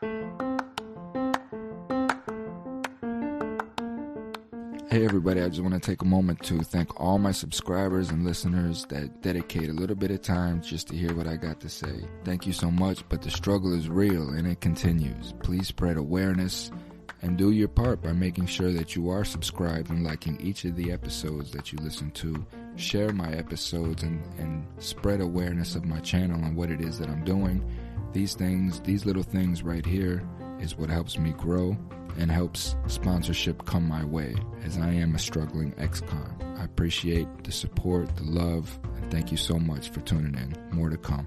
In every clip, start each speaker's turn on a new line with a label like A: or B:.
A: Hey everybody, I just want to take a moment to thank all my subscribers and listeners that dedicate a little bit of time just to hear what I got to say. Thank you so much, but the struggle is real and it continues. Please spread awareness and do your part by making sure that you are subscribed and liking each of the episodes that you listen to. Share my episodes and spread awareness of my channel and what it is that I'm doing. These little things right here is what helps me grow and helps sponsorship come my way, as I am a struggling ex-con. I appreciate the support, the love, and thank you so much for tuning in. More to come.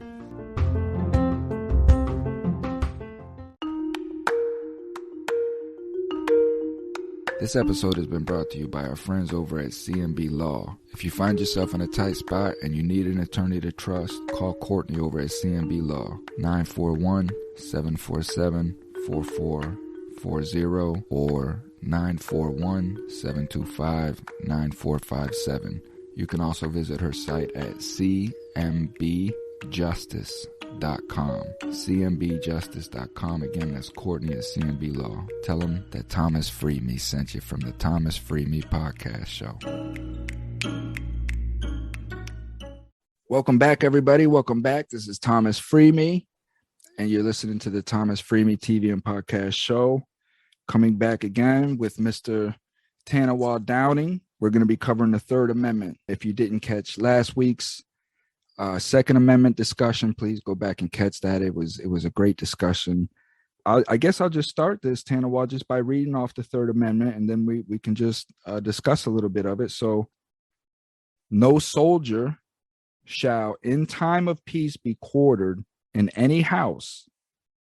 A: This episode has been brought to you by our friends over at CMB Law. If you find yourself in a tight spot and you need an attorney to trust, call Courtney over at CMB Law, 941-747-4440 or 941-725-9457. You can also visit her site at cmbjustice.com. cmbjustice.com. Again, that's Courtney at CMB Law. Tell them that Thomas FreeMe sent you from the Thomas FreeMe Podcast show. Welcome back, everybody. Welcome back. This is Thomas FreeMe, and you're listening to the Thomas FreeMe TV and Podcast show. Coming back again with Mr. Tanawah Downing. We're going to be covering the Third Amendment. If you didn't catch last week's Second Amendment discussion, please go back and catch that. It was a great discussion. I guess I'll just start this, Tanawah, just by reading off the Third Amendment, and then we can just discuss a little bit of it. So, no soldier shall in time of peace be quartered in any house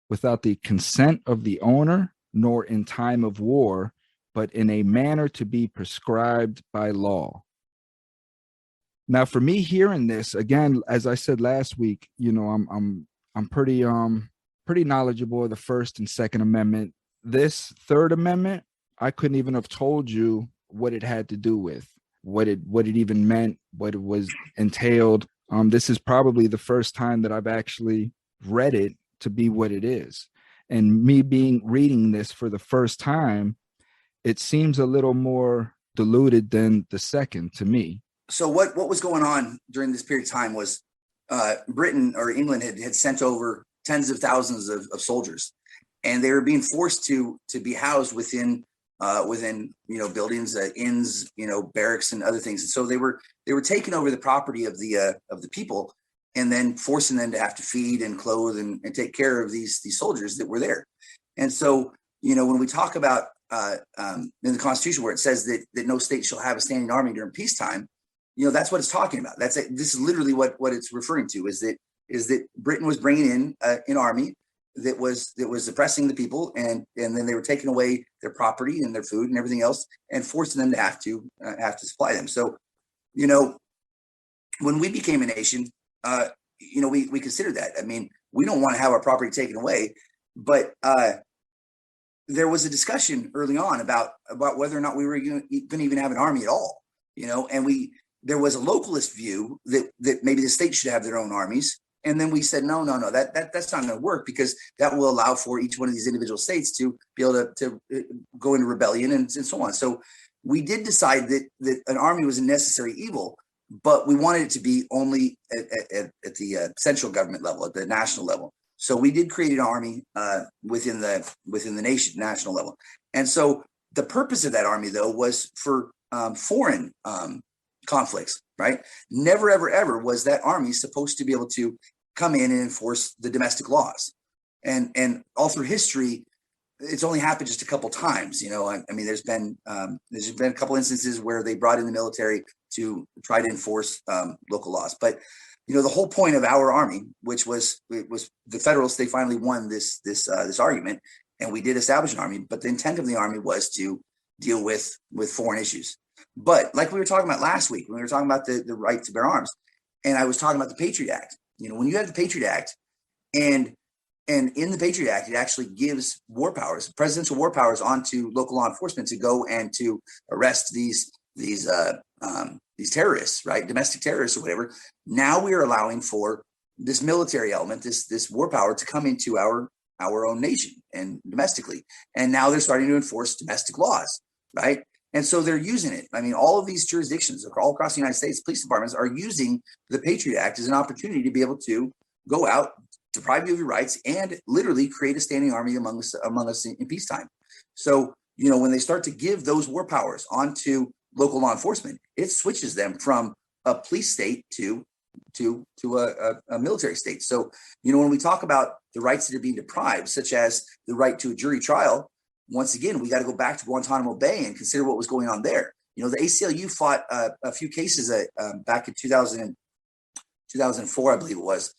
A: without the consent of the owner, nor in time of war, but in a manner to be prescribed by law. Now, for me hearing this, again, as I said last week, you know, I'm pretty knowledgeable of the First and Second Amendment. This Third Amendment, I couldn't even have told you what it had to do with, what it even meant, what it was entailed. This is probably the first time that I've actually read it to be what it is. And me reading this for the first time, it seems a little more diluted than the second to me.
B: So what was going on during this period of time was Britain or England had sent over tens of thousands of soldiers, and they were being forced to be housed within buildings, inns, barracks and other things. And so they were taking over the property of the people, and then forcing them to have to feed and clothe and take care of these soldiers that were there. And so, when we talk about in the Constitution where it says that no state shall have a standing army during peacetime, that's what it's talking about. This is literally what it's referring to, is that Britain was bringing in an army that was oppressing the people, and then they were taking away their property and their food and everything else, and forcing them to have to supply them. So, when we became a nation, we considered that. I mean, we don't want to have our property taken away, but there was a discussion early on about whether or not we were going to even have an army at all, and there was a localist view that maybe the state should have their own armies. And then we said, no, that's not going to work, because that will allow for each one of these individual states to be able to go into rebellion and so on. So we did decide that an army was a necessary evil, but we wanted it to be only at the central government level, at the national level. So we did create an army within the nation, national level. And so the purpose of that army, though, was for foreign conflicts, right? Never, ever, ever was that army supposed to be able to come in and enforce the domestic laws. And all through history, it's only happened just a couple times. I mean, there's been a couple instances where they brought in the military to try to enforce local laws. But the whole point of our army, which was the Federalists, they finally won this argument, and we did establish an army. But the intent of the army was to deal with foreign issues. But like we were talking about last week, when we were talking about the right to bear arms, and I was talking about the Patriot Act. When you have the Patriot Act, and in the Patriot Act, it actually gives presidential war powers onto local law enforcement to go and to arrest these terrorists, right? Domestic terrorists or whatever. Now we are allowing for this military element, this war power, to come into our our own nation and domestically. And now they're starting to enforce domestic laws, right? And so they're using it. I mean, all of these jurisdictions all across the United States, police departments are using the Patriot Act as an opportunity to be able to go out, deprive you of your rights, and literally create a standing army among us in peacetime. So, when they start to give those war powers onto local law enforcement, it switches them from a police state to a military state. So, when we talk about the rights that are being deprived, such as the right to a jury trial, once again, we got to go back to Guantanamo Bay and consider what was going on there. The ACLU fought a few cases back in 2004, I believe it was,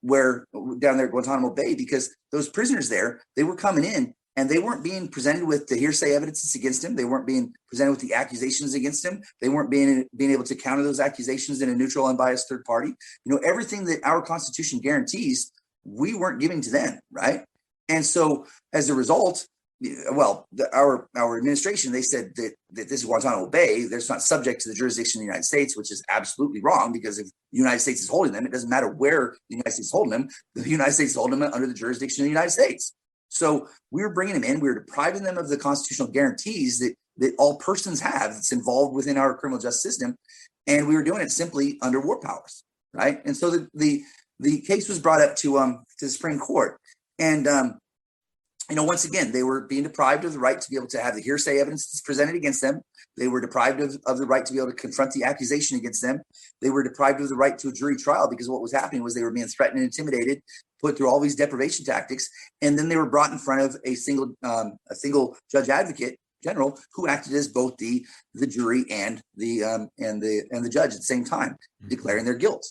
B: where down there at Guantanamo Bay, because those prisoners there, they were coming in and they weren't being presented with the hearsay evidence against him. They weren't being presented with the accusations against him. They weren't being able to counter those accusations in a neutral, unbiased third party. Everything that our Constitution guarantees, we weren't giving to them, right? And so as a result, our administration, they said that this is Guantanamo Bay. That's not subject to the jurisdiction of the United States, which is absolutely wrong, because if the United States is holding them, it doesn't matter where the United States is holding them. The United States is holding them under the jurisdiction of the United States. So we were bringing them in. We were depriving them of the constitutional guarantees that all persons have that's involved within our criminal justice system. And we were doing it simply under war powers, right? And so the case was brought up to the Supreme Court. And once again, they were being deprived of the right to be able to have the hearsay evidence that's presented against them. They were deprived of the right to be able to confront the accusation against them. They were deprived of the right to a jury trial, because what was happening was they were being threatened and intimidated, put through all these deprivation tactics, and then they were brought in front of a single judge advocate general who acted as both the jury and the judge at the same time, declaring their guilt.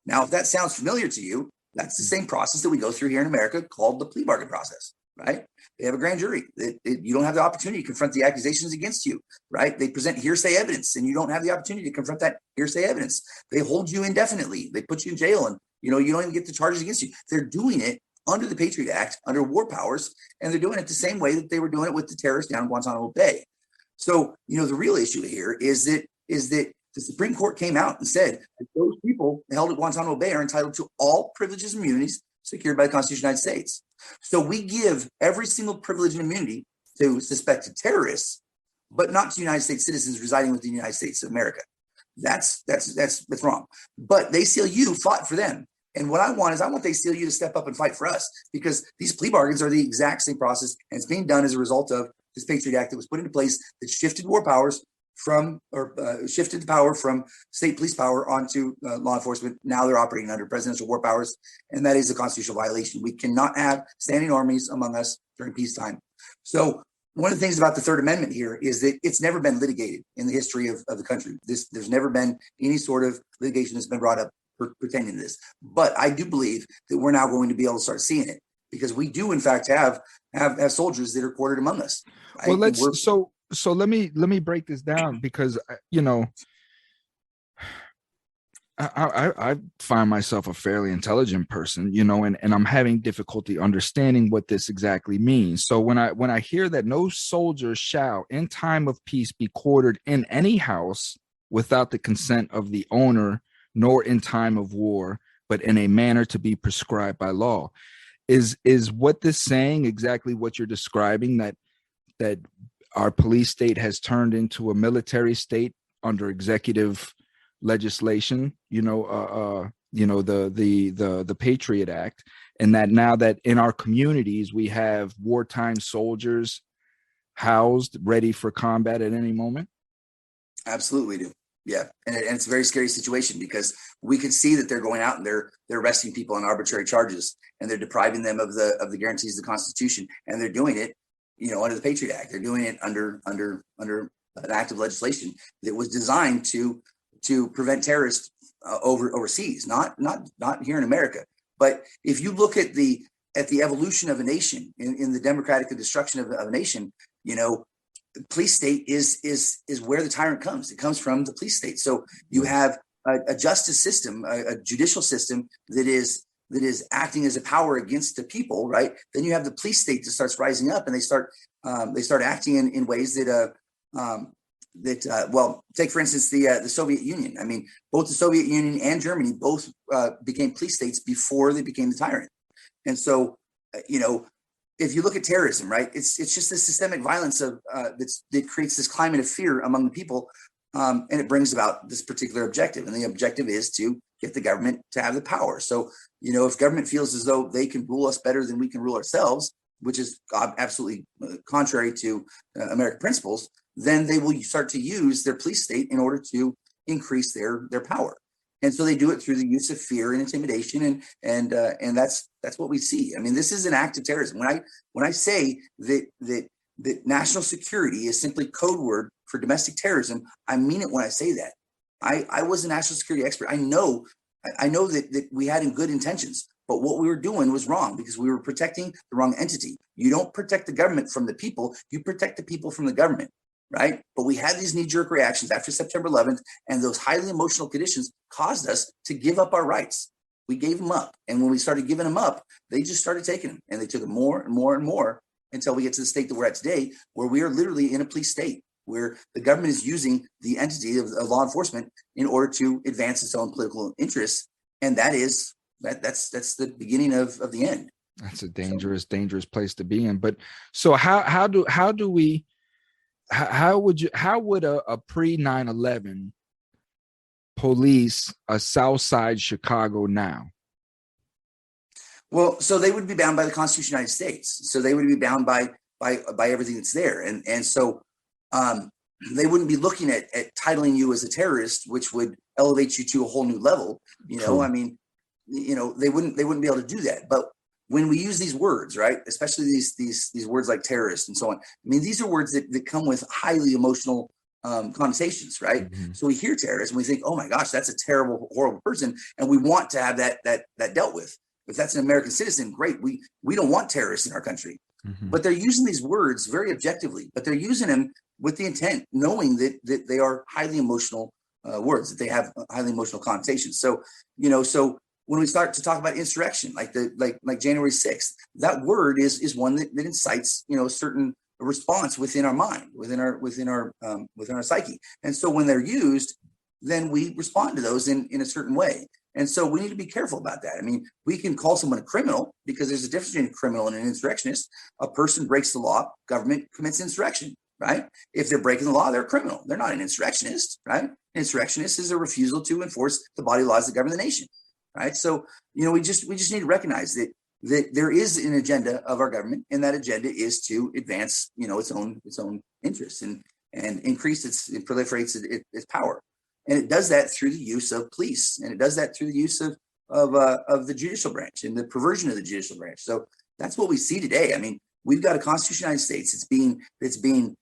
B: Now, if that sounds familiar to you, that's the same process that we go through here in America, called the plea bargain process. Right? They have a grand jury. You don't have the opportunity to confront the accusations against you, right? They present hearsay evidence, and you don't have the opportunity to confront that hearsay evidence. They hold you indefinitely. They put you in jail, and you don't even get the charges against you. They're doing it under the Patriot Act, under war powers, and they're doing it the same way that they were doing it with the terrorists down in Guantanamo Bay. So, the real issue here is that the Supreme Court came out and said that those people held at Guantanamo Bay are entitled to all privileges and immunities secured by the Constitution of the United States. So we give every single privilege and immunity to suspected terrorists, but not to United States citizens residing within the United States of America. That's wrong. But the ACLU fought for them. And what I want the ACLU to step up and fight for us, because these plea bargains are the exact same process, and it's being done as a result of this Patriot Act that was put into place that shifted war powers shifted the power from state police power onto law enforcement. Now they're operating under presidential war powers, and that is a constitutional violation. We cannot have standing armies among us during peacetime. So one of the things about the Third Amendment here is that it's never been litigated in the history of the country. There's never been any sort of litigation that's been brought up pertaining to this. But I do believe that we're now going to be able to start seeing it, because we do, in fact, have soldiers that are quartered among us. Right?
A: Well, So let me break this down, because I find myself a fairly intelligent person, and I'm having difficulty understanding what this exactly means. So when I hear that no soldier shall in time of peace be quartered in any house without the consent of the owner, nor in time of war, but in a manner to be prescribed by law, is what this saying exactly what you're describing, that our police state has turned into a military state under executive legislation, the Patriot Act, and that now that in our communities we have wartime soldiers housed, ready for combat at any moment?
B: Absolutely do. Yeah, and it's a very scary situation, because we can see that they're going out and they're arresting people on arbitrary charges, and they're depriving them of the guarantees of the Constitution, and they're doing it under the Patriot Act. They're doing it under an act of legislation that was designed to prevent terrorists overseas, not here in America. But if you look at the evolution of a nation in the democratic destruction of a nation, police state is where the tyrant comes. It comes from the police state. So you have a justice system, a judicial system that is acting as a power against the people, right? Then you have the police state that starts rising up, and they start acting in ways that take for instance the Soviet Union. I mean, both the Soviet Union and Germany both became police states before they became the tyrant. And so if you look at terrorism, right, it's just the systemic violence of that creates this climate of fear among the people, and it brings about this particular objective. And the objective is to get the government to have the power. So, if government feels as though they can rule us better than we can rule ourselves, which is absolutely contrary to American principles, then they will start to use their police state in order to increase their power. And so they do it through the use of fear and intimidation, and that's what we see. I mean, this is an act of terrorism. When I say that national security is simply code word for domestic terrorism, I mean it when I say that. I was a national security expert. I know that we had good intentions, but what we were doing was wrong because we were protecting the wrong entity. You don't protect the government from the people, you protect the people from the government, right? But we had these knee-jerk reactions after September 11th, and those highly emotional conditions caused us to give up our rights. We gave them up. And when we started giving them up, they just started taking them, and they took them more and more and more until we get to the state that we're at today, where we are literally in a police state, where the government is using the entity of law enforcement in order to advance its own political interests. And that's the beginning of the end.
A: That's a dangerous place to be in. But so how would a pre 9/11 police a South Side Chicago now?
B: Well, so they would be bound by the Constitution of the United States. So they would be bound by everything that's there. And so they wouldn't be looking at titling you as a terrorist, which would elevate you to a whole new level.
A: True.
B: I mean, they wouldn't be able to do that. But when we use these words, right, especially these words like terrorist and so on, I mean, these are words that come with highly emotional connotations, right? Mm-hmm. So we hear terrorist and we think, oh my gosh, that's a terrible, horrible person, and we want to have that dealt with. If that's an American citizen, great. We don't want terrorists in our country. Mm-hmm. But they're using these words very objectively, but they're using them with the intent, knowing that they are highly emotional words, that they have highly emotional connotations. So, so when we start to talk about insurrection, like January 6th, that word is one that incites, a certain response within our mind, within our psyche. And so when they're used, then we respond to those in a certain way. And so we need to be careful about that. I mean, we can call someone a criminal because there's a difference between a criminal and an insurrectionist. A person breaks the law, government commits insurrection, right? If they're breaking the law, they're a criminal. They're not an insurrectionist, right? An insurrectionist is a refusal to enforce the body laws that govern the nation, right? So, we just need to recognize that there is an agenda of our government, and that agenda is to advance, its own interests and increase it proliferates its power. And it does that through the use of police, and it does that through the use of the judicial branch and the perversion of the judicial branch. So that's what we see today. I mean, we've got a Constitution of the United States that's being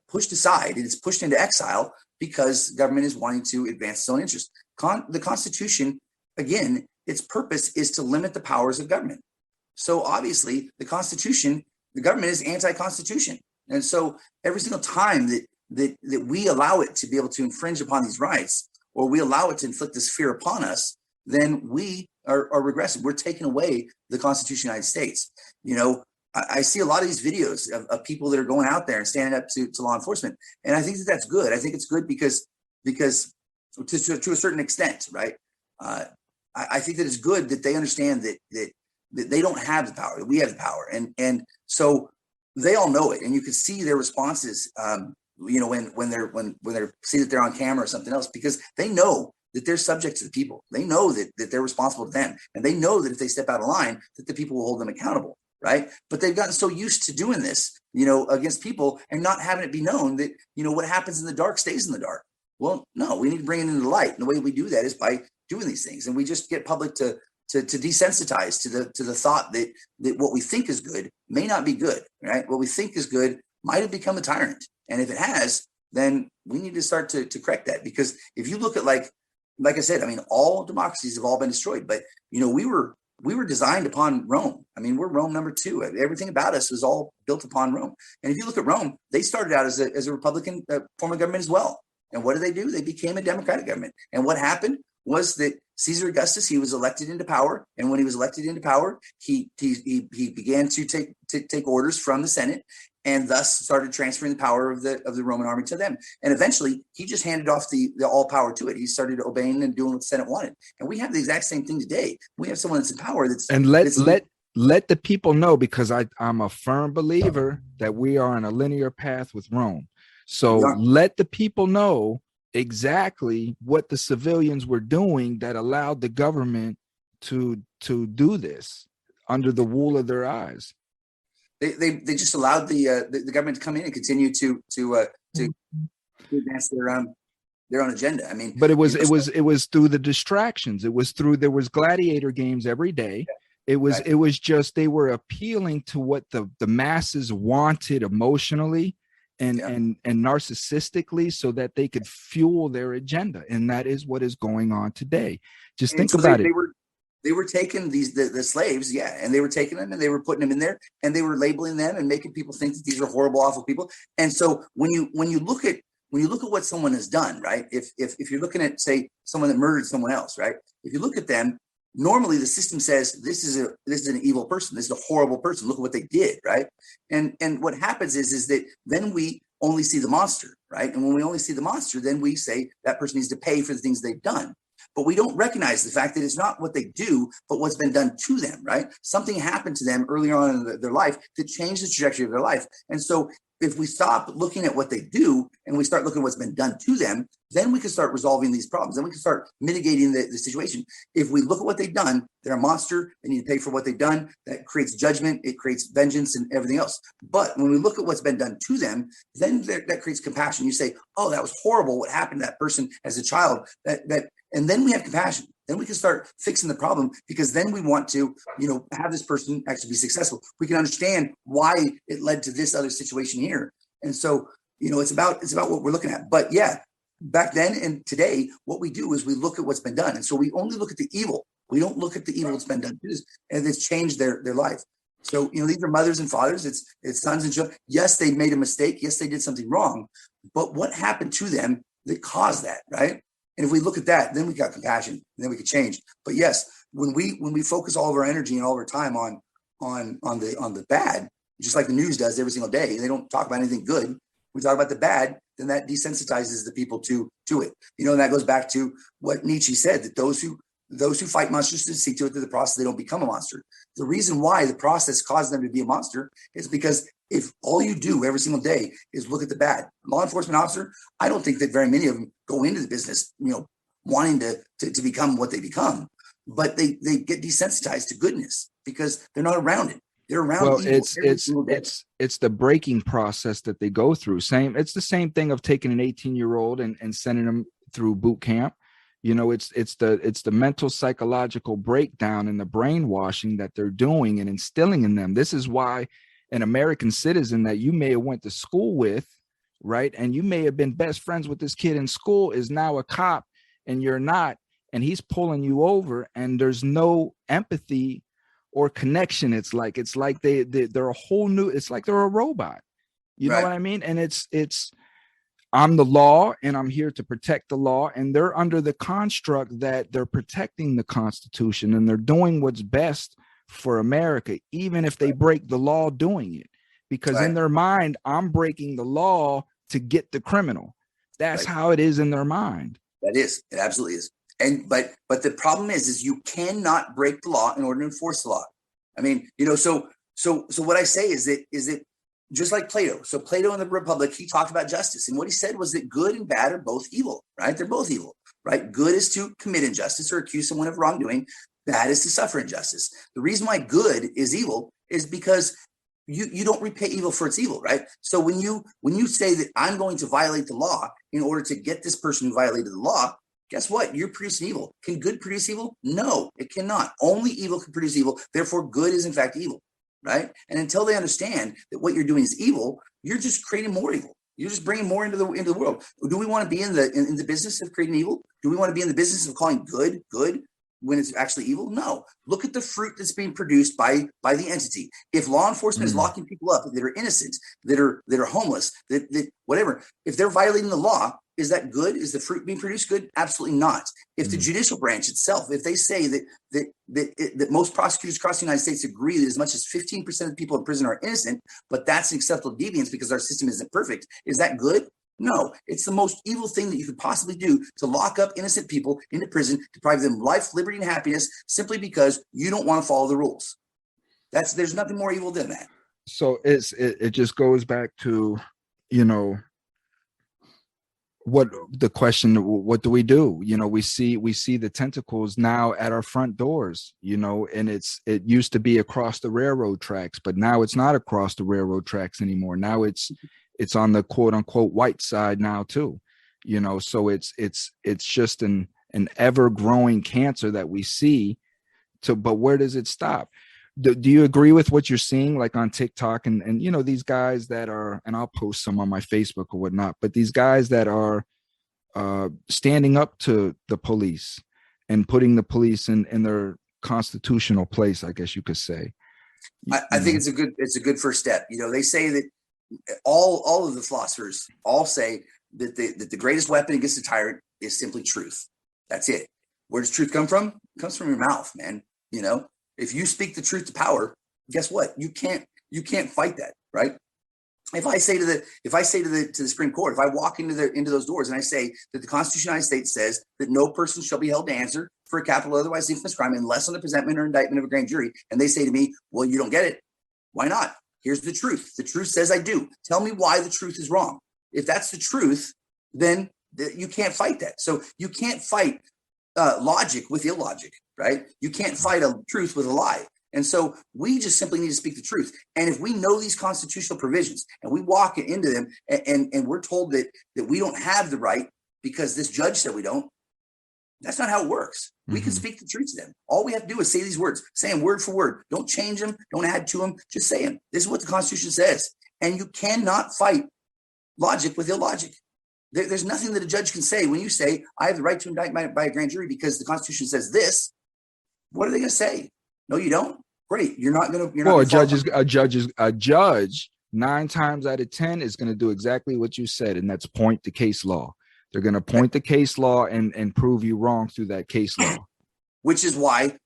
B: pushed aside, and it's pushed into exile because government is wanting to advance its own interests. The Constitution, again, its purpose is to limit the powers of government. So obviously, the government is anti-constitution, and so every single time that we allow it to be able to infringe upon these rights, or we allow it to inflict this fear upon us, then we are regressive. We're taking away the Constitution of the United States. I see a lot of these videos of people that are going out there and standing up to law enforcement, and I think that's good. I think it's good because to a certain extent, right? I think that it's good that they understand that they don't have the power, that we have the power, and so they all know it, and you can see their responses. When they're see that they're on camera or something else, because they know that they're subject to the people. They know that they're responsible to them, and they know that if they step out of line, that the people will hold them accountable, right? But they've gotten so used to doing this, against people, and not having it be known that, what happens in the dark stays in the dark. Well, no, we need to bring it into the light, and the way we do that is by doing these things, and we just get public to desensitize to the thought that what we think is good may not be good, right? What we think is good might have become a tyrant. And if it has, then we need to start to correct that. Because if you look at, like I said, I mean, all democracies have all been destroyed, but we were designed upon Rome. I mean, we're Rome number 2. Everything about us was all built upon Rome. And if you look at Rome, they started out as a Republican form of government as well. And what did they do? They became a democratic government. And what happened was that Caesar Augustus, he was elected into power. And when he was elected into power, he began to take orders from the Senate, and thus started transferring the power of the Roman army to them. And eventually, he just handed off the all power to it. He started obeying and doing what the Senate wanted. And we have the exact same thing today. We have someone that's in power.
A: let the people know, because I'm a firm believer that we are on a linear path with Rome. So let the people know exactly what the civilians were doing that allowed the government to do this under the wool of their eyes.
B: They just allowed the government to come in and continue to advance their own agenda. I mean,
A: but it was through the distractions. It was through, there was gladiator games every day. It was just, they were appealing to what the masses wanted emotionally and narcissistically, so that they could fuel their agenda. And that is what is going on today. Just think about it.
B: They were taking the slaves, and they were taking them and they were putting them in there and they were labeling them and making people think that these are horrible, awful people. And so when you look at what someone has done, right? If you're looking at, say, someone that murdered someone else, right? If you look at them, normally the system says this is an evil person, this is a horrible person, look at what they did, right? And what happens is that then we only see the monster, right? And when we only see the monster, then we say that person needs to pay for the things they've done. But we don't recognize the fact that it's not what they do, but what's been done to them, right? Something happened to them earlier on in their life that changed the trajectory of their life. And so if we stop looking at what they do and we start looking at what's been done to them, then we can start resolving these problems. Then we can start mitigating the situation. If we look at what they've done, they're a monster. They need to pay for what they've done. That creates judgment. It creates vengeance and everything else. But when we look at what's been done to them, then that creates compassion. You say, oh, that was horrible what happened to that person as a child. And then we have compassion. Then we can start fixing the problem, because then we want to, have this person actually be successful. We can understand why it led to this other situation here. And so, it's about what we're looking at. But yeah, back then and today, what we do is we look at what's been done. And so we only look at the evil. We don't look at the evil that's been done to us, and it's changed their life. So, these are mothers and fathers. It's sons and children. Yes, they made a mistake. Yes, they did something wrong. But what happened to them that caused that, right? And if we look at that, then we got compassion, and then we can change. But yes, when we focus all of our energy and all of our time on the bad, just like the news does every single day, they don't talk about anything good. We talk about the bad, then that desensitizes the people to it. And that goes back to what Nietzsche said, that those who fight monsters to see to it that the process they don't become a monster. The reason why the process caused them to be a monster is because if all you do every single day is look at the bad, law enforcement officer, I don't think that very many of them go into the business, wanting to become what they become, but they get desensitized to goodness because they're not around it. They're around.
A: Well, it's the breaking process that they go through. It's the same thing of taking an 18-year-old and sending them through boot camp. It's the mental psychological breakdown and the brainwashing that they're doing and instilling in them. This is why an American citizen that you may have went to school with, right, and you may have been best friends with this kid in school, is now a cop and you're not, and he's pulling you over, and there's no empathy or connection. It's like they're a whole new, it's like they're a robot. You know what I mean? And it's I'm the law and I'm here to protect the law, and they're under the construct that they're protecting the Constitution and they're doing what's best for America, even if they break the law doing it, because in their mind, I'm breaking the law to get the criminal. That's how it is in their mind.
B: That is, it absolutely is. And but the problem is you cannot break the law in order to enforce the law. I mean, so what I say is that just like Plato. So Plato in the Republic, he talked about justice, and what he said was that good and bad are both evil, right? They're both evil, right? Good is to commit injustice or accuse someone of wrongdoing. Bad is to suffer injustice. The reason why good is evil is because you don't repay evil for its evil, right? So when you say that I'm going to violate the law in order to get this person who violated the law, guess what? You're producing evil. Can good produce evil? No, it cannot. Only evil can produce evil. Therefore, good is in fact evil, right? And until they understand that what you're doing is evil, you're just creating more evil. You're just bringing more into the world. Do we want to be in the business of creating evil? Do we want to be in the business of calling good when it's actually evil? No. Look at the fruit that's being produced by the entity. If law enforcement is locking people up that are innocent, that are homeless, that whatever, if they're violating the law, is that good? Is the fruit being produced good? Absolutely not. If the judicial branch itself, if they say that most prosecutors across the United States agree that as much as 15% of the people in prison are innocent, but that's an acceptable deviance because our system isn't perfect, is that good? No, it's the most evil thing that you could possibly do to lock up innocent people into prison, deprive them life, liberty, and happiness simply because you don't want to follow the rules. There's nothing more evil than that.
A: So it just goes back to, what the question, what do? We see the tentacles now at our front doors, and it used to be across the railroad tracks, but now it's not across the railroad tracks anymore. Now it's on the quote unquote white side now too, so it's just an ever growing cancer that we see. But where does it stop? Do you agree with what you're seeing, like on TikTok and these guys that are, and I'll post some on my Facebook or whatnot, but these guys that are standing up to the police and putting the police in their constitutional place, I guess you could say.
B: I think it's a good first step. They say that all of the philosophers all say that the greatest weapon against the tyrant is simply truth. That's it. Where does truth come from? It comes from your mouth, man. If you speak the truth to power, guess what? You can't fight that, right? If I say to the Supreme Court, if I walk into those doors and I say that the Constitution of the United States says that no person shall be held to answer for a capital or otherwise infamous crime unless on the presentment or indictment of a grand jury, and they say to me, well, you don't get it. Why not? Here's the truth. The truth says I do. Tell me why the truth is wrong. If that's the truth, then you can't fight that. So you can't fight logic with illogic, right? You can't fight a truth with a lie. And so we just simply need to speak the truth. And if we know these constitutional provisions and we walk into them and we're told that we don't have the right because this judge said we don't, that's not how it works. We can speak the truth to them. All we have to do is say these words, say them word for word. Don't change them. Don't add to them. Just say them. This is what the Constitution says. And you cannot fight logic with illogic. There's nothing that a judge can say when you say, I have the right to indict by a grand jury because the Constitution says this. What are they going to say? No, you don't. Great. You're not going to. Well,
A: a judge 9 times out of 10 is going to do exactly what you said, and that's point to case law. They're going to point the case law and prove you wrong through that case law.
B: Which is why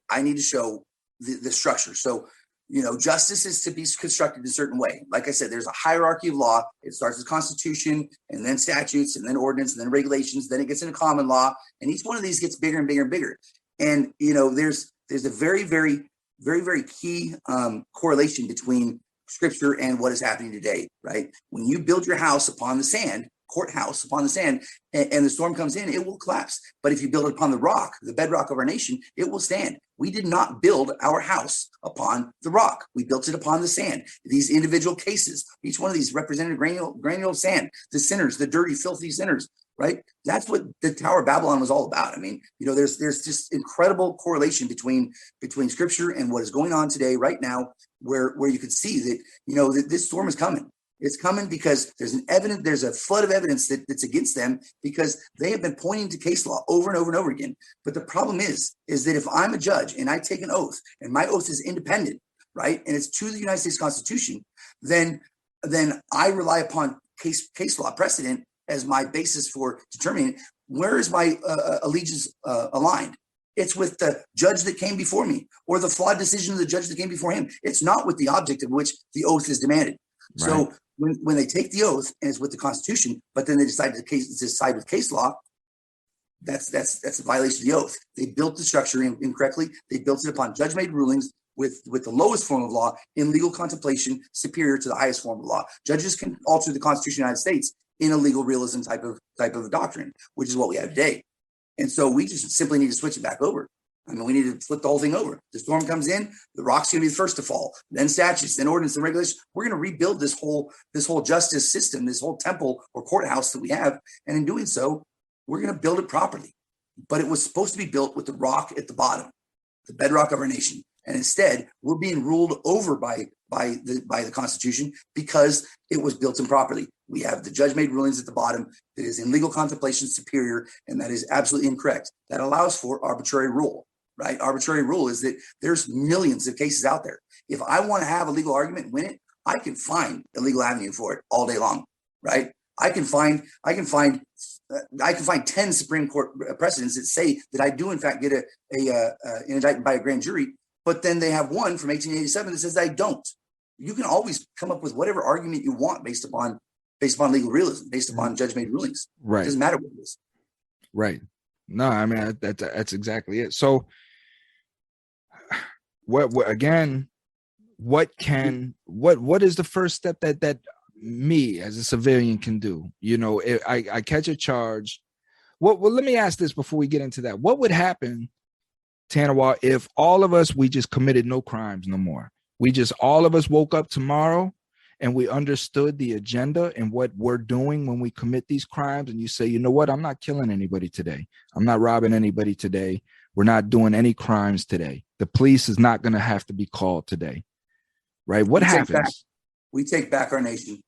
B: I need to show the structure. So, justice is to be constructed in a certain way. Like I said, there's a hierarchy of law. It starts with Constitution and then statutes and then ordinance and then regulations. Then it gets into common law. And each one of these gets bigger and bigger and bigger. And, there's a very, very, very, very key correlation between scripture and what is happening today, right? When you build your house upon the sand, courthouse upon the sand, and the storm comes in, it will collapse. But if you build it upon the rock, the bedrock of our nation, it will stand. We did not build our house upon the rock. We built it upon the sand. These individual cases, each one of these represented granular sand, the sinners, the dirty, filthy sinners, right? That's what the Tower of Babylon was all about. I mean, there's just incredible correlation between scripture and what is going on today, right now, where you could see that, that this storm is coming. It's coming because there's a flood of evidence that's against them because they have been pointing to case law over and over and over again. But the problem is that if I'm a judge and I take an oath and my oath is independent, right, and it's to the United States Constitution, then I rely upon case law precedent as my basis for determining where is my allegiance aligned. It's with the judge that came before me or the flawed decision of the judge that came before him. It's not with the object of which the oath is demanded. Right. So when they take the oath and it's with the Constitution, but then they decide to side with case law, that's a violation of the oath. They built the structure incorrectly. They built it upon judge-made rulings with the lowest form of law in legal contemplation superior to the highest form of law. Judges can alter the Constitution of the United States in a legal realism type of a doctrine, which is what we have today. And so we just simply need to switch it back over. I mean, we need to flip the whole thing over. The storm comes in, the rock's going to be the first to fall, then statutes, then ordinance, and regulations. We're going to rebuild this whole justice system, this whole temple or courthouse that we have. And in doing so, we're going to build it properly. But it was supposed to be built with the rock at the bottom, the bedrock of our nation. And instead, we're being ruled over by the Constitution because it was built improperly. We have the judge-made rulings at the bottom that is in legal contemplation superior, and that is absolutely incorrect. That allows for arbitrary rule. Right? Arbitrary rule is that there's millions of cases out there. If I want to have a legal argument and win it, I can find a legal avenue for it all day long. Right? I can find 10 Supreme Court precedents that say that I do in fact get an indictment by a grand jury, but then they have one from 1887 that says I don't. You can always come up with whatever argument you want based upon legal realism, based upon judge-made rulings.
A: Right.
B: It doesn't matter what it is.
A: Right. No, I mean that's exactly it. So what again, what is the first step that me as a civilian can do? You know, if I catch a charge. Well, let me ask this before we get into that. What would happen, Tanawah, if all of us, we just committed no crimes no more? All of us woke up tomorrow and we understood the agenda and what we're doing when we commit these crimes. And you say, you know what? I'm not killing anybody today. I'm not robbing anybody today. We're not doing any crimes today. The police is not going to have to be called today. Right? What happens?
B: We take back our nation.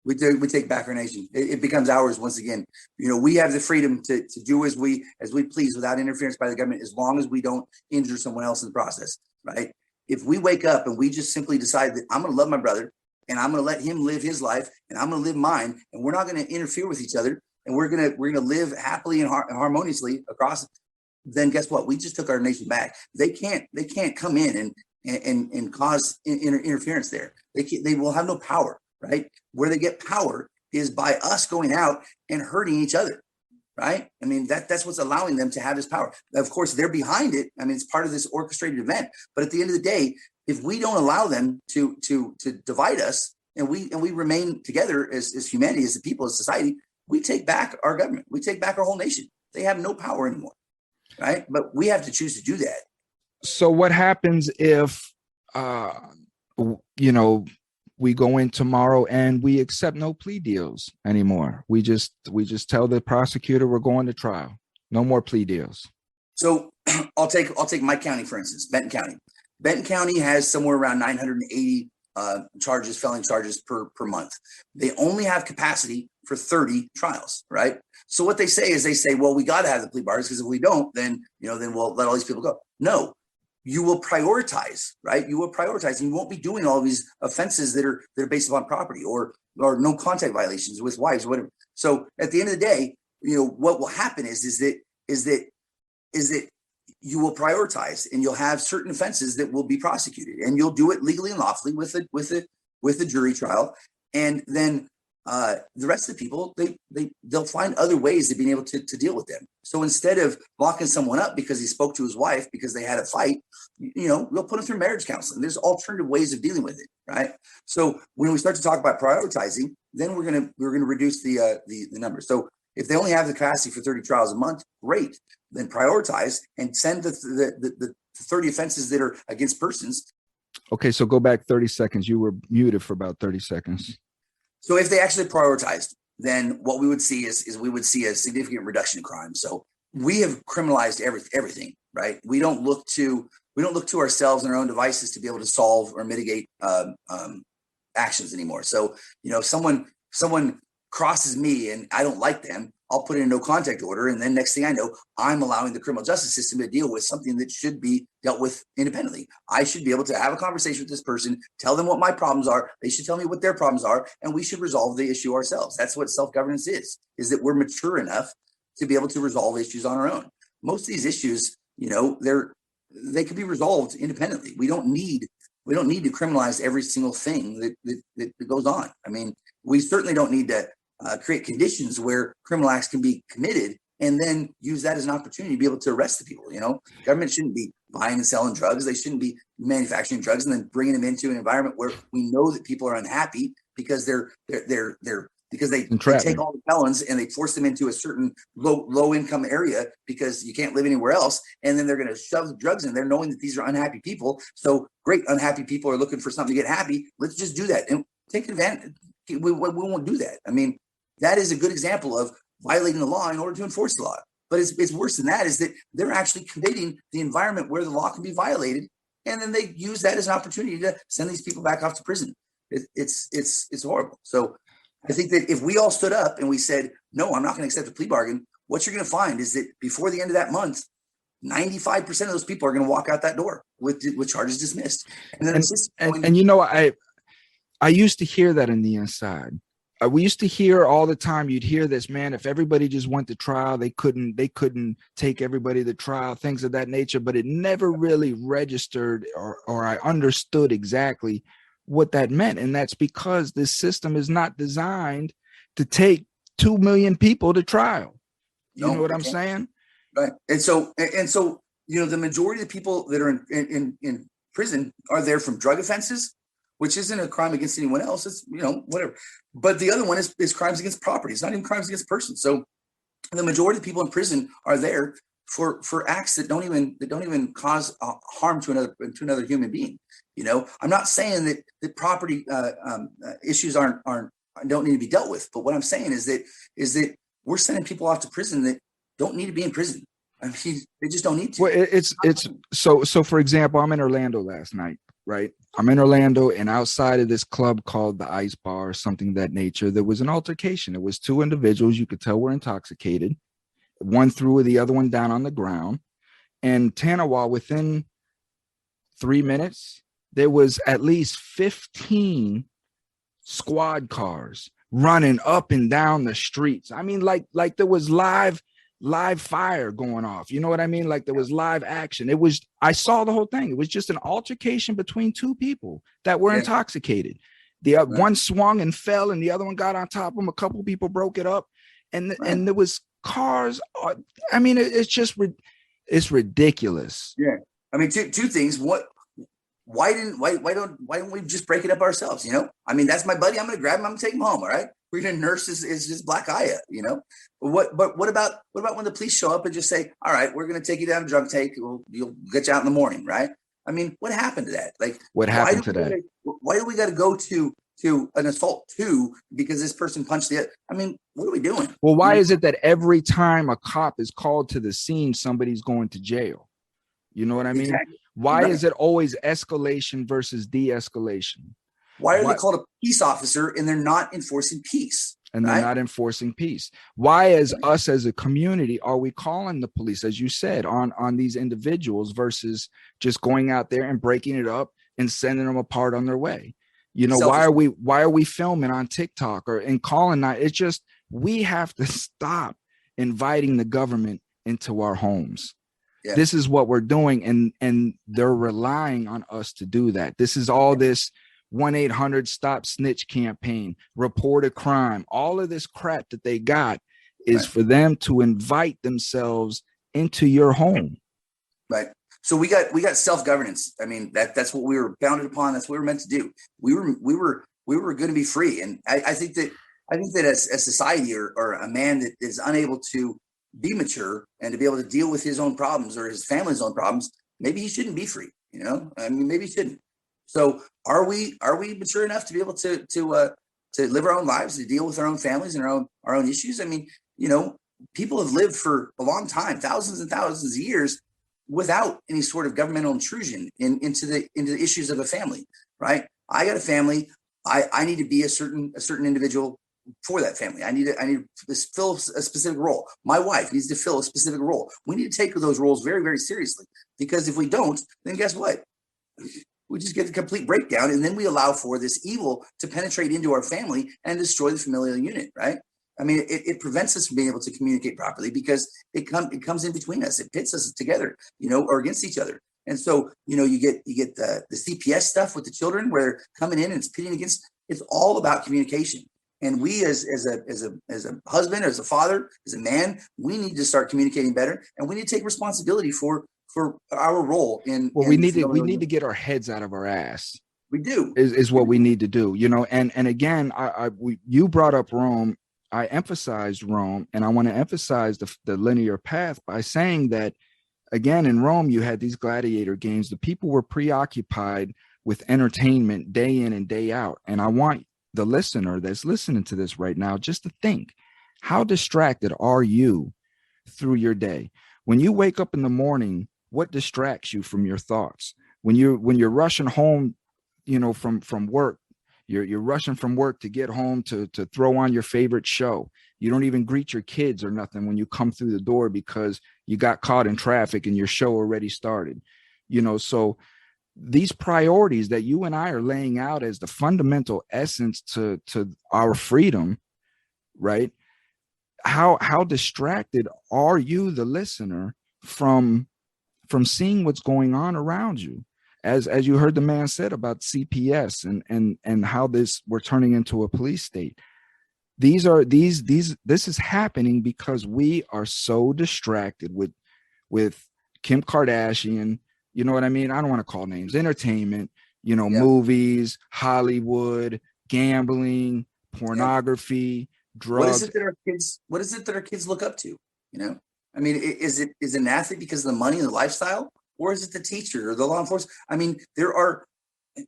B: We take back our nation. It becomes ours once again. You know, we have the freedom to do as we please without interference by the government, as long as we don't injure someone else in the process, right? If we wake up and we just simply decide that I'm going to love my brother and I'm going to let him live his life and I'm going to live mine, and we're not going to interfere with each other, and we're going to live happily and harmoniously across, then guess what? We just took our nation back. They can't come in and cause interference there. They will have no power. Right? Where they get power is by us going out and hurting each other. Right? I mean, that's what's allowing them to have this power. Of course, they're behind it. I mean, it's part of this orchestrated event. But at the end of the day, if we don't allow them to divide us, and we remain together as humanity, as a people, as society, we take back our government. We take back our whole nation. They have no power anymore. Right? But we have to choose to do that.
A: So what happens if, we go in tomorrow and we accept no plea deals anymore? We just tell the prosecutor we're going to trial. No more plea deals.
B: So I'll take my county, for instance, Benton County. Benton County has somewhere around 980 felony charges per month. They only have capacity for 30 trials, right? So what they say, well, we got to have the plea bargains, because if we don't, then we'll let all these people go. No. You will prioritize, right? You will prioritize, and you won't be doing all of these offenses that are based upon property or no contact violations with wives or whatever. So at the end of the day, what will happen is that you will prioritize, and you'll have certain offenses that will be prosecuted, and you'll do it legally and lawfully with a jury trial, and then the rest of the people, they'll find other ways of being able to deal with them. So instead of locking someone up because he spoke to his wife because they had a fight, we'll put them through marriage counseling. There's alternative ways of dealing with it, right? So when we start to talk about prioritizing, then we're gonna reduce the number. So if they only have the capacity for 30 trials a month, great. Then prioritize and send the 30 offenses that are against persons.
A: Okay, so go back 30 seconds. You were muted for about 30 seconds.
B: So if they actually prioritized, then what we would see is we would see a significant reduction in crime. So we have criminalized everything, right? We don't look to ourselves and our own devices to be able to solve or mitigate actions anymore. So if someone crosses me and I don't like them, I'll put in a no contact order, and then next thing I know, I'm allowing the criminal justice system to deal with something that should be dealt with independently. I should be able to have a conversation with this person, tell them what my problems are. They should tell me what their problems are, and we should resolve the issue ourselves. That's what self-governance is that we're mature enough to be able to resolve issues on our own. Most of these issues, they can be resolved independently. We don't need to criminalize every single thing that goes on. I mean, we certainly don't need to create conditions where criminal acts can be committed and then use that as an opportunity to be able to arrest the people. Government shouldn't be buying and selling drugs. They shouldn't be manufacturing drugs and then bringing them into an environment where we know that people are unhappy because they take all the felons and they force them into a certain low income area because you can't live anywhere else. And then they're going to shove the drugs in there knowing that these are unhappy people. So great, unhappy people are looking for something to get happy. Let's just do that and take advantage. We won't do that. I mean, that is a good example of violating the law in order to enforce the law. But it's worse than that, is that they're actually creating the environment where the law can be violated. And then they use that as an opportunity to send these people back off to prison. It's horrible. So I think that if we all stood up and we said, no, I'm not going to accept a plea bargain, what you're going to find is that before the end of that month, 95% of those people are going to walk out that door with charges dismissed. And then
A: I used to hear that in the inside. We used to hear all the time. You'd hear this, man, if everybody just went to trial, they couldn't take everybody to trial, things of that nature. But it never really registered or I understood exactly what that meant. And that's because this system is not designed to take 2 million people to trial. You know what I'm saying?
B: Right. And so, the majority of the people that are in prison are there from drug offenses, which isn't a crime against anyone else. It's, whatever. But the other one is crimes against property. It's not even crimes against persons. So the majority of people in prison are there for acts that don't even cause harm to another human being. I'm not saying that property issues don't need to be dealt with, but what I'm saying is that we're sending people off to prison that don't need to be in prison. I mean, they just don't need to.
A: Well, it's so for example, I'm in Orlando last night, right? I'm in Orlando, and outside of this club called the Ice Bar or something of that nature, there was an altercation. It was two individuals you could tell were intoxicated. One threw the other one down on the ground. And Tanawah, within 3 minutes, there was at least 15 squad cars running up and down the streets. I mean, like there was live fire going off. You know what I mean? Like there was live action. I saw the whole thing. It was just an altercation between two people that were intoxicated. The one swung and fell, and the other one got on top of him. A couple of people broke it up, and there was cars. I mean, it's ridiculous.
B: Yeah. I mean, two things. Why don't we just break it up ourselves? I mean, that's my buddy. I'm going to grab him. I'm going to take him home. All right. We're going to nurse his black eye. But what about when the police show up and just say, all right, we're going to take you down to drug take. You'll get you out in the morning. Right. I mean, what happened to that? Like,
A: what happened to that?
B: Why do we got to go to an assault too because this person punched the other? I mean, what are we doing?
A: Well, why is it that every time a cop is called to the scene, somebody's going to jail? You know what I mean?
B: Exactly.
A: Why is it always escalation versus de-escalation?
B: Why are they called a peace officer and they're not enforcing peace?
A: And they're not enforcing peace. Why, as us as a community, are we calling the police, as you said, on these individuals versus just going out there and breaking it up and sending them apart on their way? Why are we filming on TikTok and calling that? It's just, we have to stop inviting the government into our homes. Yeah. This is what we're doing, and they're relying on us to do that. This is all this 1-800 stop snitch campaign, report a crime. All of this crap that they got is for them to invite themselves into your home.
B: Right. So we got self-governance. I mean, that's what we were founded upon. That's what we were meant to do. We were going to be free. And I think that as a society or a man that is unable to be mature and to be able to deal with his own problems or his family's own problems, maybe he shouldn't be free. I mean, maybe he shouldn't. So are we mature enough to be able to live our own lives, to deal with our own families and our own issues? I mean, people have lived for a long time, thousands and thousands of years, without any sort of governmental intrusion into the issues of a family, right? I got a family. I need to be a certain individual for that family. I need to fill a specific role. My wife needs to fill a specific role. We need to take those roles very, very seriously, because if we don't, then guess what? We just get the complete breakdown, and then we allow for this evil to penetrate into our family and destroy the familial unit, right? I mean, it prevents us from being able to communicate properly because it comes in between us. It pits us together, or against each other. And so, you get the CPS stuff with the children where they're coming in and it's pitting against. It's all about communication. And we as a husband, as a father, as a man, we need to start communicating better, and we need to take responsibility for our role in.
A: Well, we need to get our heads out of our ass.
B: We do
A: is what we need to do, and again, you brought up Rome. I emphasized Rome, and I want to emphasize the linear path by saying that, again, in Rome, you had these gladiator games. The people were preoccupied with entertainment day in and day out. And I want the listener that's listening to this right now just to think, how distracted are you through your day? When you wake up in the morning, what distracts you from your thoughts? When you're rushing home, from work, you're rushing from work to get home to throw on your favorite show. You don't even greet your kids or nothing when you come through the door because you got caught in traffic and your show already started. So these priorities that you and I are laying out as the fundamental essence to our freedom, right? How distracted are you, the listener, from seeing what's going on around you? As you heard the man said about CPS and how we're turning into a police state. This is happening because we are so distracted with Kim Kardashian, you know what I mean? I don't want to call names, entertainment,
B: Yep.
A: movies, Hollywood, gambling,
B: Yep.
A: pornography,
B: What is
A: drugs.
B: it that our kids look up to? I mean, is it an athlete because of the money and the lifestyle, or is it the teacher or the law enforcement? I mean,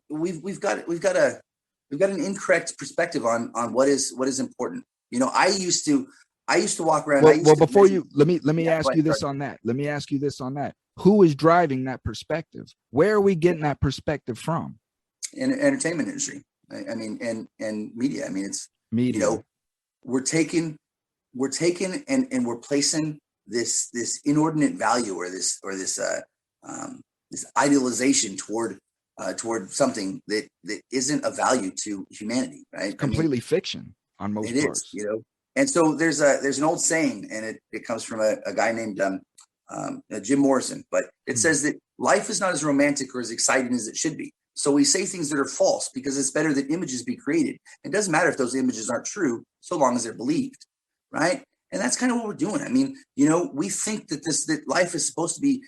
B: we've got an incorrect perspective on what is important. I used to walk around. I
A: Well,
B: used to
A: before
B: measure.
A: you let me
B: Yeah, go
A: ask
B: ahead,
A: you this
B: sorry.
A: on that. Let me ask you this on that. Who is driving that perspective? Where are we getting that perspective from?
B: In entertainment industry. I mean, and media. I mean, it's you
A: Media.
B: know, we're taking and we're placing this inordinate value or this idealization toward something that isn't of value to humanity, right? I mean,
A: Completely fiction on
B: it
A: most
B: is,
A: parts.
B: and so there's an old saying, and it comes from a guy named Jim Morrison, but it
A: Hmm.
B: says that life is not as romantic or as exciting as it should be. So we say things that are false because it's better that images be created. It doesn't matter if those images aren't true, so long as they're believed, right? And that's kind of what we're doing. I mean, we think that life is supposed to be,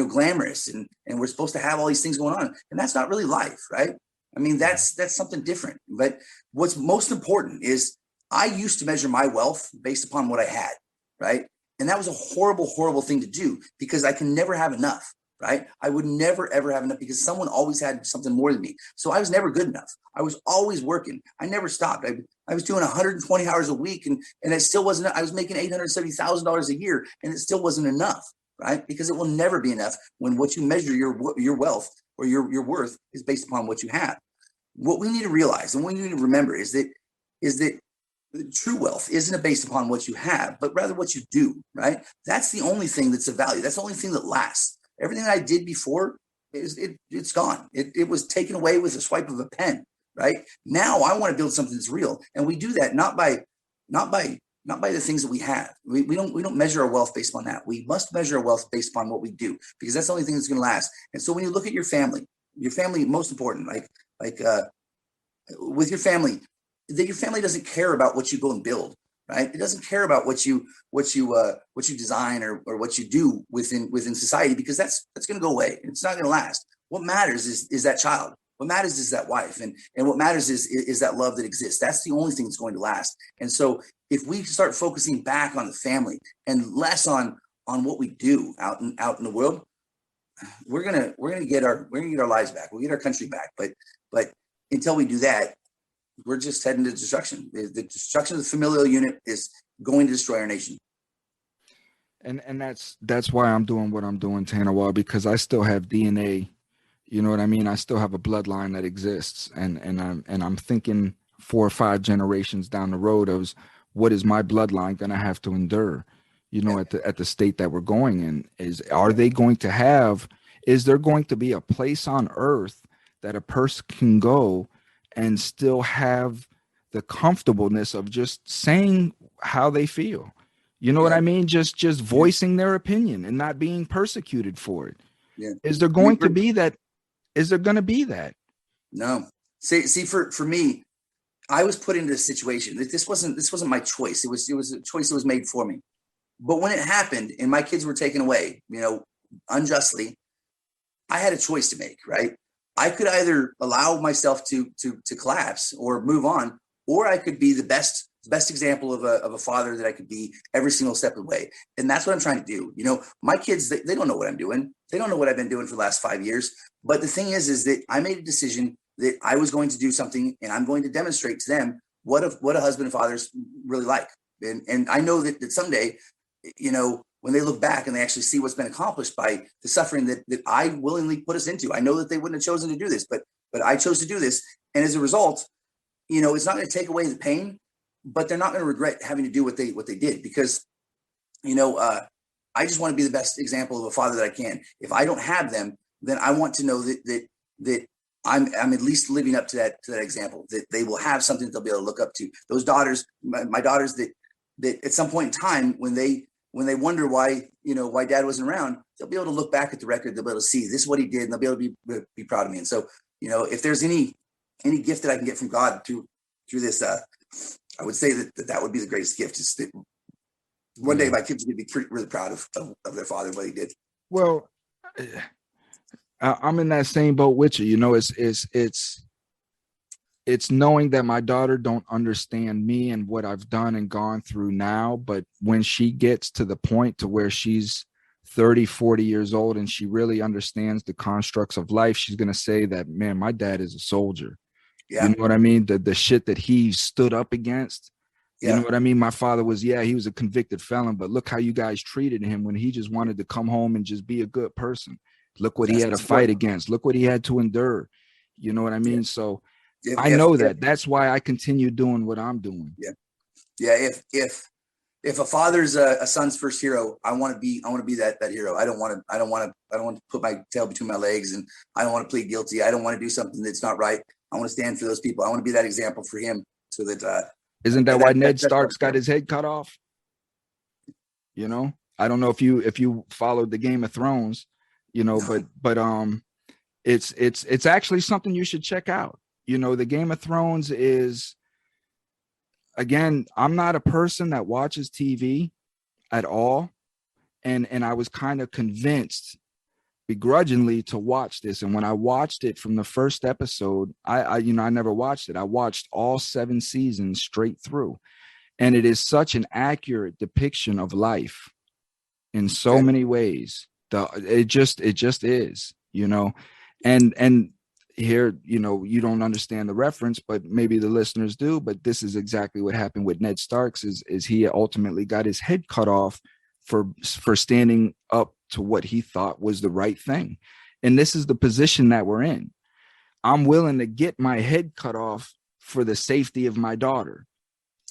B: glamorous, and we're supposed to have all these things going on, and that's not really life, right? I mean, that's something different. But what's most important is I used to measure my wealth based upon what I had, right? And that was a horrible, horrible thing to do because I can never have enough, right? I would never, ever have enough because someone always had something more than me. So I was never good enough. I was always working. I never stopped. I was doing 120 hours a week, and it still wasn't. I was making $870,000 a year, and it still wasn't enough, right? Because it will never be enough when what you measure your wealth or your worth is based upon what you have. What we need to realize and what we need to remember is that true wealth isn't based upon what you have, but rather what you do, right? That's the only thing that's of value. That's the only thing that lasts. Everything that I did before it's gone. It was taken away with a swipe of a pen, right? Now I want to build something that's real. And we do that not by the things that we have. We don't measure our wealth based on that. We must measure our wealth based upon what we do, because that's the only thing that's going to last. And so when you look at your family, most important, with your family, that your family doesn't care about what you go and build, right? It doesn't care about what you design or what you do within society, because that's going to go away. It's not going to last. What matters is that child. What matters is that wife, and what matters is that love that exists. That's the only thing that's going to last. And so if we start focusing back on the family and less on what we do out in the world, we're gonna get our lives back. We'll get our country back. But until we do that, we're just heading to destruction. The destruction of the familial unit is going to destroy our nation.
A: And that's why I'm doing what I'm doing, Tanawah, because I still have DNA. You know what I mean? I still have a bloodline that exists, and I'm thinking 4 or 5 generations down the road of what is my bloodline going to have to endure.
B: Yeah.
A: At the state that we're going in, is there going to be a place on earth that a person can go and still have the comfortableness of just saying how they feel? You know what
B: Yeah.
A: I mean? Just
B: Yeah.
A: voicing their opinion and not being persecuted for it.
B: Yeah.
A: Is there
B: I mean,
A: going to be that? Is there going to be that?
B: no. See, for me, I was put into this situation. This wasn't my choice. It was a choice that was made for me. But when it happened and my kids were taken away, unjustly, I had a choice to make, right? I could either allow myself to collapse or move on, or I could be the best example of a father that I could be every single step of the way. And that's what I'm trying to do. My kids, they don't know what I'm doing. They don't know what I've been doing for the last 5 years. But the thing is that I made a decision that I was going to do something, and I'm going to demonstrate to them what a husband and father's really like. And I know that someday, when they look back and they actually see what's been accomplished by the suffering that I willingly put us into. I know that they wouldn't have chosen to do this, but I chose to do this. And as a result, it's not going to take away the pain, but they're not going to regret having to do what they did, because, I just want to be the best example of a father that I can. If I don't have them, then I want to know that I'm at least living up to that example, that they will have something that they'll be able to look up to. Those daughters, my daughters, that at some point in time, when they wonder why dad wasn't around, they'll be able to look back at the record. They'll be able to see this is what he did, and they'll be able to be proud of me. And so, if there's any gift that I can get from God through this, I would say that would be the greatest gift. Is that one day my kids are going to be really proud of their father and what he did.
A: Well, I'm in that same boat with you. You know, it's knowing that my daughter don't understand me and what I've done and gone through now. But when she gets to the point to where she's 30, 40 years old and she really understands the constructs of life, she's going to say that, man, my dad is a soldier. You
B: Yeah.
A: know what I mean? The shit that he stood up against. You know
B: Yeah.
A: what I mean? My father was, he was a convicted felon, but look how you guys treated him when he just wanted to come home and just be a good person. Look what he
B: That's
A: had to
B: what's
A: fight
B: important.
A: against. Look what he had to endure. You know what I
B: Yeah.
A: mean? So
B: If,
A: I
B: if,
A: know
B: if,
A: that. That's why I continue doing what I'm doing.
B: yeah. Yeah. If a father's a son's first hero, I want to be that hero. I don't want to put my tail between my legs, and I don't want to plead guilty. I don't want to do something that's not right. I want to stand for those people. I want to be that example for him, so that
A: Isn't that why Ned
B: that's
A: Stark's got his head cut off? You know, I don't know if you followed the Game of Thrones, you know,
B: no.
A: but it's actually something you should check out. You know, the Game of Thrones is, again, I'm not a person that watches TV at all. And I was kind of convinced begrudgingly to watch this. And when I watched it from the first episode, I never watched it. I watched all 7 seasons straight through. And it is such an accurate depiction of life in so many ways. It just is, you know, and here, you know, you don't understand the reference, but maybe the listeners do. But this is exactly what happened with Ned Starks is he ultimately got his head cut off for standing up to what he thought was the right thing. And this is the position that we're in. I'm willing to get my head cut off for the safety of my daughter.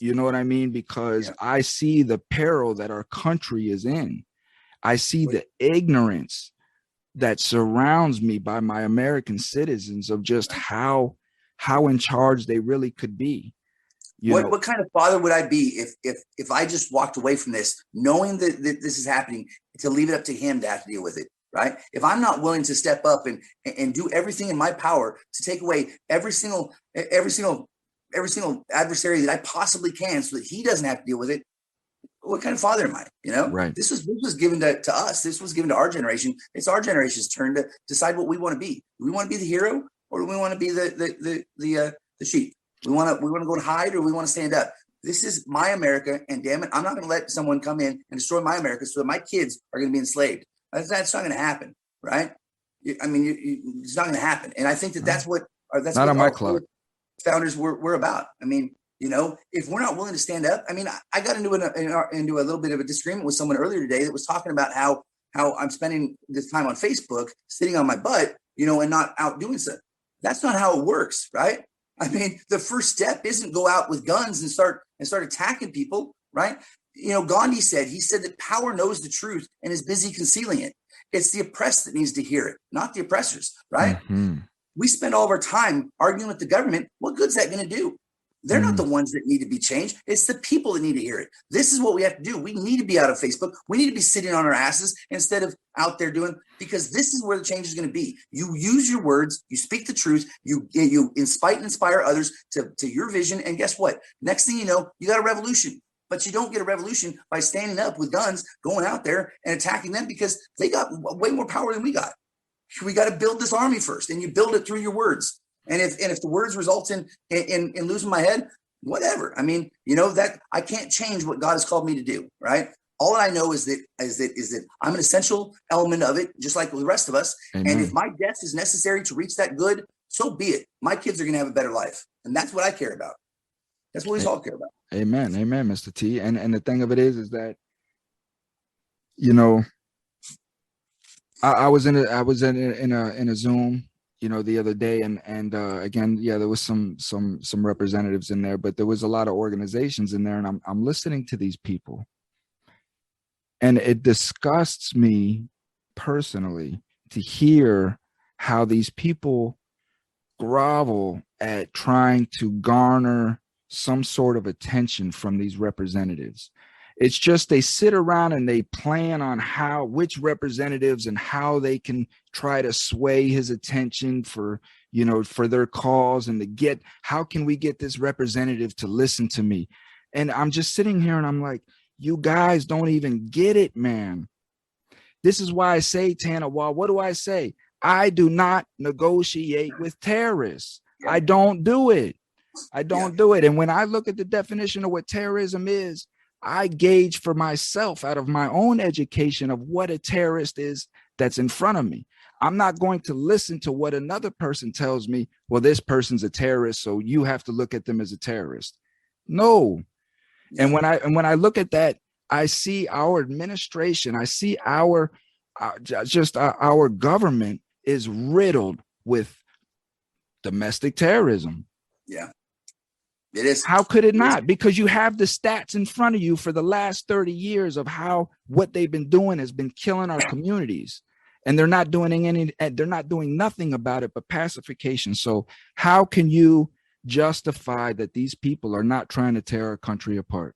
A: You know what I mean? Because I see the peril that our country is in. I see the ignorance that surrounds me by my American citizens of just how in charge they really could be.
B: What kind of father would I be if I just walked away from this, knowing that this is happening, to leave it up to him to have to deal with it, right? If I'm not willing to step up and do everything in my power to take away every single adversary that I possibly can, so that he doesn't have to deal with it, what kind of father am I? You know,
A: right?
B: This was given to us. This was given to our generation. It's our generation's turn to decide what we want to be. Do we want to be the hero, or do we want to be the sheep? We want to go and hide, or we want to stand up. This is my America, and damn it, I'm not going to let someone come in and destroy my America so that my kids are going to be enslaved. That's not going to happen, right? I mean, it's not going to happen. And I think that's what
A: my clock.
B: Founders were about. I mean, you know, if we're not willing to stand up, I mean, I got into a little bit of a disagreement with someone earlier today that was talking about how I'm spending this time on Facebook, sitting on my butt, you know, and not out doing stuff. That's not how it works, right? I mean, the first step isn't go out with guns and start attacking people, right? You know, Gandhi said that power knows the truth and is busy concealing it. It's the oppressed that needs to hear it, not the oppressors, right?
A: Mm-hmm.
B: We spend all of our time arguing with the government. What good's that going to do? They're not the ones that need to be changed. It's the people that need to hear it. This is what we have to do. We need to be out of Facebook. We need to be sitting on our asses instead of out there doing, because this is where the change is going to be. You use your words, you speak the truth, you inspire others to your vision. And guess what? Next thing you know, you got a revolution. But you don't get a revolution by standing up with guns, going out there and attacking them, because they got way more power than we got. We got to build this army first, and you build it through your words. And if the words result in losing my head, whatever. I mean, you know, that I can't change what God has called me to do, right? All I know is that I'm an essential element of it, just like the rest of us.
A: Amen.
B: And if my death is necessary to reach that good, so be it. My kids are going to have a better life, and that's what I care about. That's what we all care about.
A: Amen, amen, Mr. T. And the thing of it is that, you know, I was in a Zoom, you know, the other day, and again, there was some representatives in there, but there was a lot of organizations in there, and I'm listening to these people, and it disgusts me personally to hear how these people grovel at trying to garner some sort of attention from these representatives. It's just they sit around and they plan on which representatives and how they can try to sway his attention for their cause, and how can we get this representative to listen to me? And I'm just sitting here and I'm like, you guys don't even get it, man. This is why I say, Tanawah, what do I say? I do not negotiate with terrorists.
B: Yeah.
A: I don't do it. I don't
B: Yeah.
A: do it. And when I look at the definition of what terrorism is, I gauge for myself out of my own education of what a terrorist is that's in front of me. I'm not going to listen to what another person tells me. Well, this person's a terrorist, so you have to look at them as a terrorist. No.
B: Yeah.
A: And when I look at that, I see our administration, I see our government is riddled with domestic terrorism.
B: Yeah. It is.
A: How could it not? Because you have the stats in front of you for the last 30 years of how what they've been doing has been killing our communities. And they're not doing nothing about it but pacification. So how can you justify that these people are not trying to tear our country apart?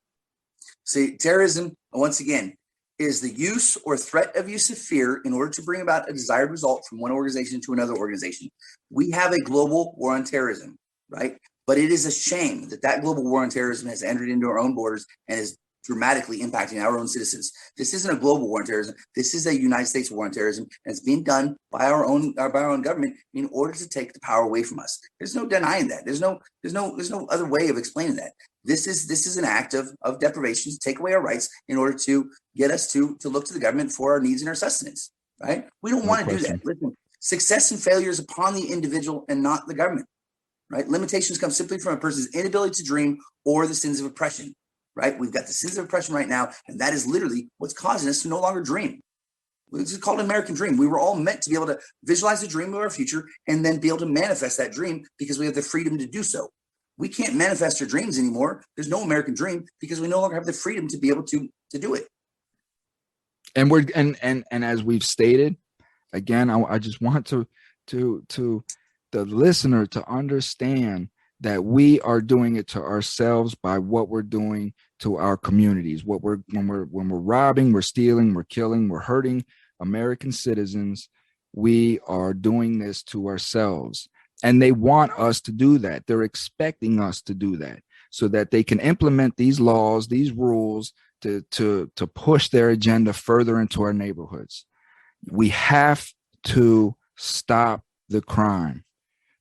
B: See, terrorism, once again, is the use or threat of use of fear in order to bring about a desired result from one organization to another organization. We have a global war on terrorism, right? But it is a shame that global war on terrorism has entered into our own borders and is dramatically impacting our own citizens. This isn't a global war on terrorism. This is a United States war on terrorism, and it's being done by our own government in order to take the power away from us. There's no denying that. There's no other way of explaining that. This is an act of deprivation to take away our rights in order to get us to look to the government for our needs and our sustenance. Right? We don't want to do that. Listen, success and failure is upon the individual and not the government. Right? Limitations come simply from a person's inability to dream or the sins of oppression. Right? We've got the sins of oppression right now, and that is literally what's causing us to no longer dream. It's called an American dream. We were all meant to be able to visualize the dream of our future and then be able to manifest that dream because we have the freedom to do so. We can't manifest our dreams anymore. There's no American dream because we no longer have the freedom to be able to do it.
A: And we're and as we've stated, again, I just want to the listener to understand that we are doing it to ourselves by what we're doing to our communities. When we're robbing, we're stealing, we're killing, we're hurting American citizens. We are doing this to ourselves. And they want us to do that. They're expecting us to do that so that they can implement these laws, these rules to push their agenda further into our neighborhoods. We have to stop the crime.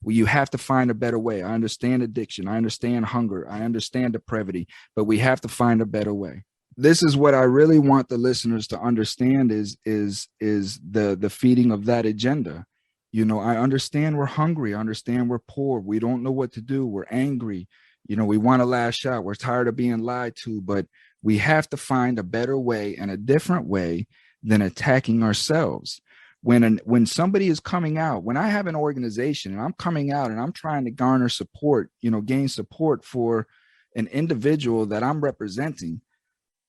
A: You have to find a better way. I understand addiction. I understand hunger. I understand depravity, but we have to find a better way. This is what I really want the listeners to understand is the feeding of that agenda. You know, I understand we're hungry. I understand we're poor. We don't know what to do. We're angry. You know, we want to lash out. We're tired of being lied to, but we have to find a better way and a different way than attacking ourselves. When somebody is coming out, when I have an organization and I'm coming out and I'm trying to garner support, gain support for an individual that I'm representing,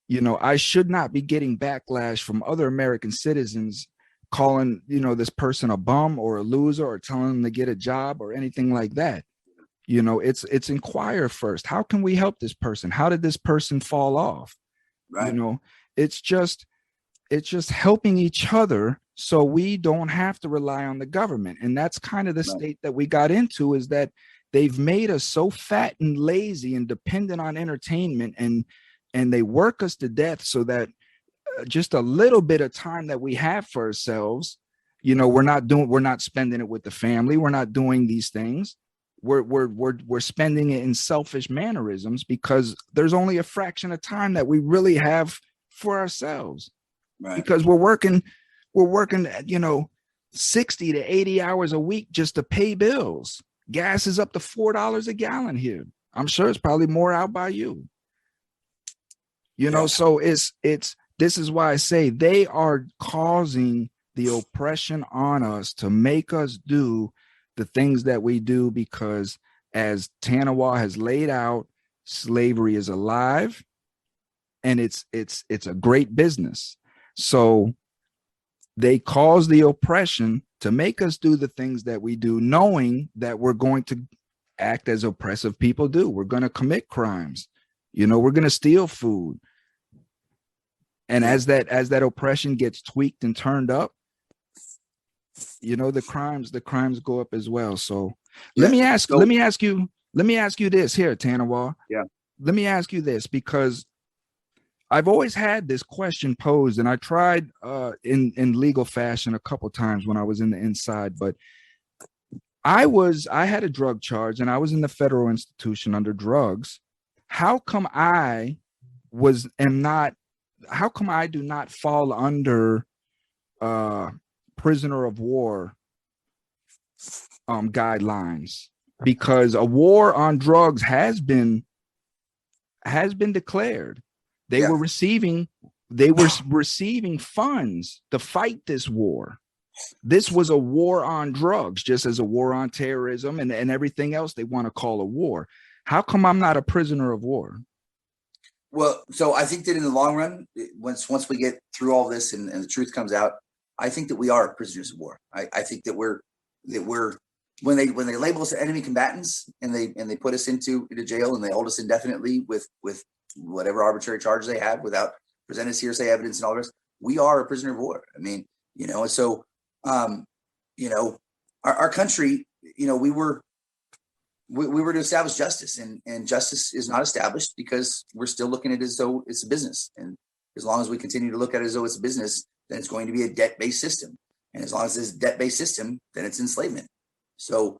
A: I should not be getting backlash from other American citizens calling, this person a bum or a loser or telling them to get a job or anything like that. It's inquire first. How can we help this person? How did this person fall off?
B: Right.
A: It's just helping each other so we don't have to rely on the government. And that's kind of the state that we got into, is that they've made us so fat and lazy and dependent on entertainment, and they work us to death so that just a little bit of time that we have for ourselves, we're not spending it with the family. We're not doing these things. We're spending it in selfish mannerisms because there's only a fraction of time that we really have for ourselves. Right. Because we're working, 60 to 80 hours a week just to pay bills. Gas is up to $4 a gallon here. I'm sure it's probably more out by you. So this is why I say they are causing the oppression on us to make us do the things that we do, because as Tanawah has laid out, slavery is alive and it's a great business. So they cause the oppression to make us do the things that we do, knowing that we're going to act as oppressive people do. We're going to commit crimes. We're going to steal food. And as that oppression gets tweaked and turned up, the crimes go up as well. So let me ask you this here, Tanawah.
B: Yeah.
A: Let me ask you this, because I've always had this question posed, and I tried in legal fashion a couple times when I was in the inside, but I had a drug charge and I was in the federal institution under drugs. How come how come I do not fall under prisoner of war guidelines? Because a war on drugs has been declared. They
B: Yeah.
A: were receiving funds to fight this war. This was a war on drugs, just as a war on terrorism and everything else they want to call a war. How come I'm not a prisoner of war?
B: Well, so I think that in the long run, once we get through all this and the truth comes out, I think that we are prisoners of war. I think that we're when they label us enemy combatants and they put us into jail and they hold us indefinitely with whatever arbitrary charges they have without presented hearsay evidence and all the rest, we are a prisoner of war. I mean, and so our country, we were to establish justice, and justice is not established because we're still looking at it as though it's a business. And as long as we continue to look at it as though it's a business, then it's going to be a debt-based system. And as long as it's a debt-based system, then it's enslavement. So,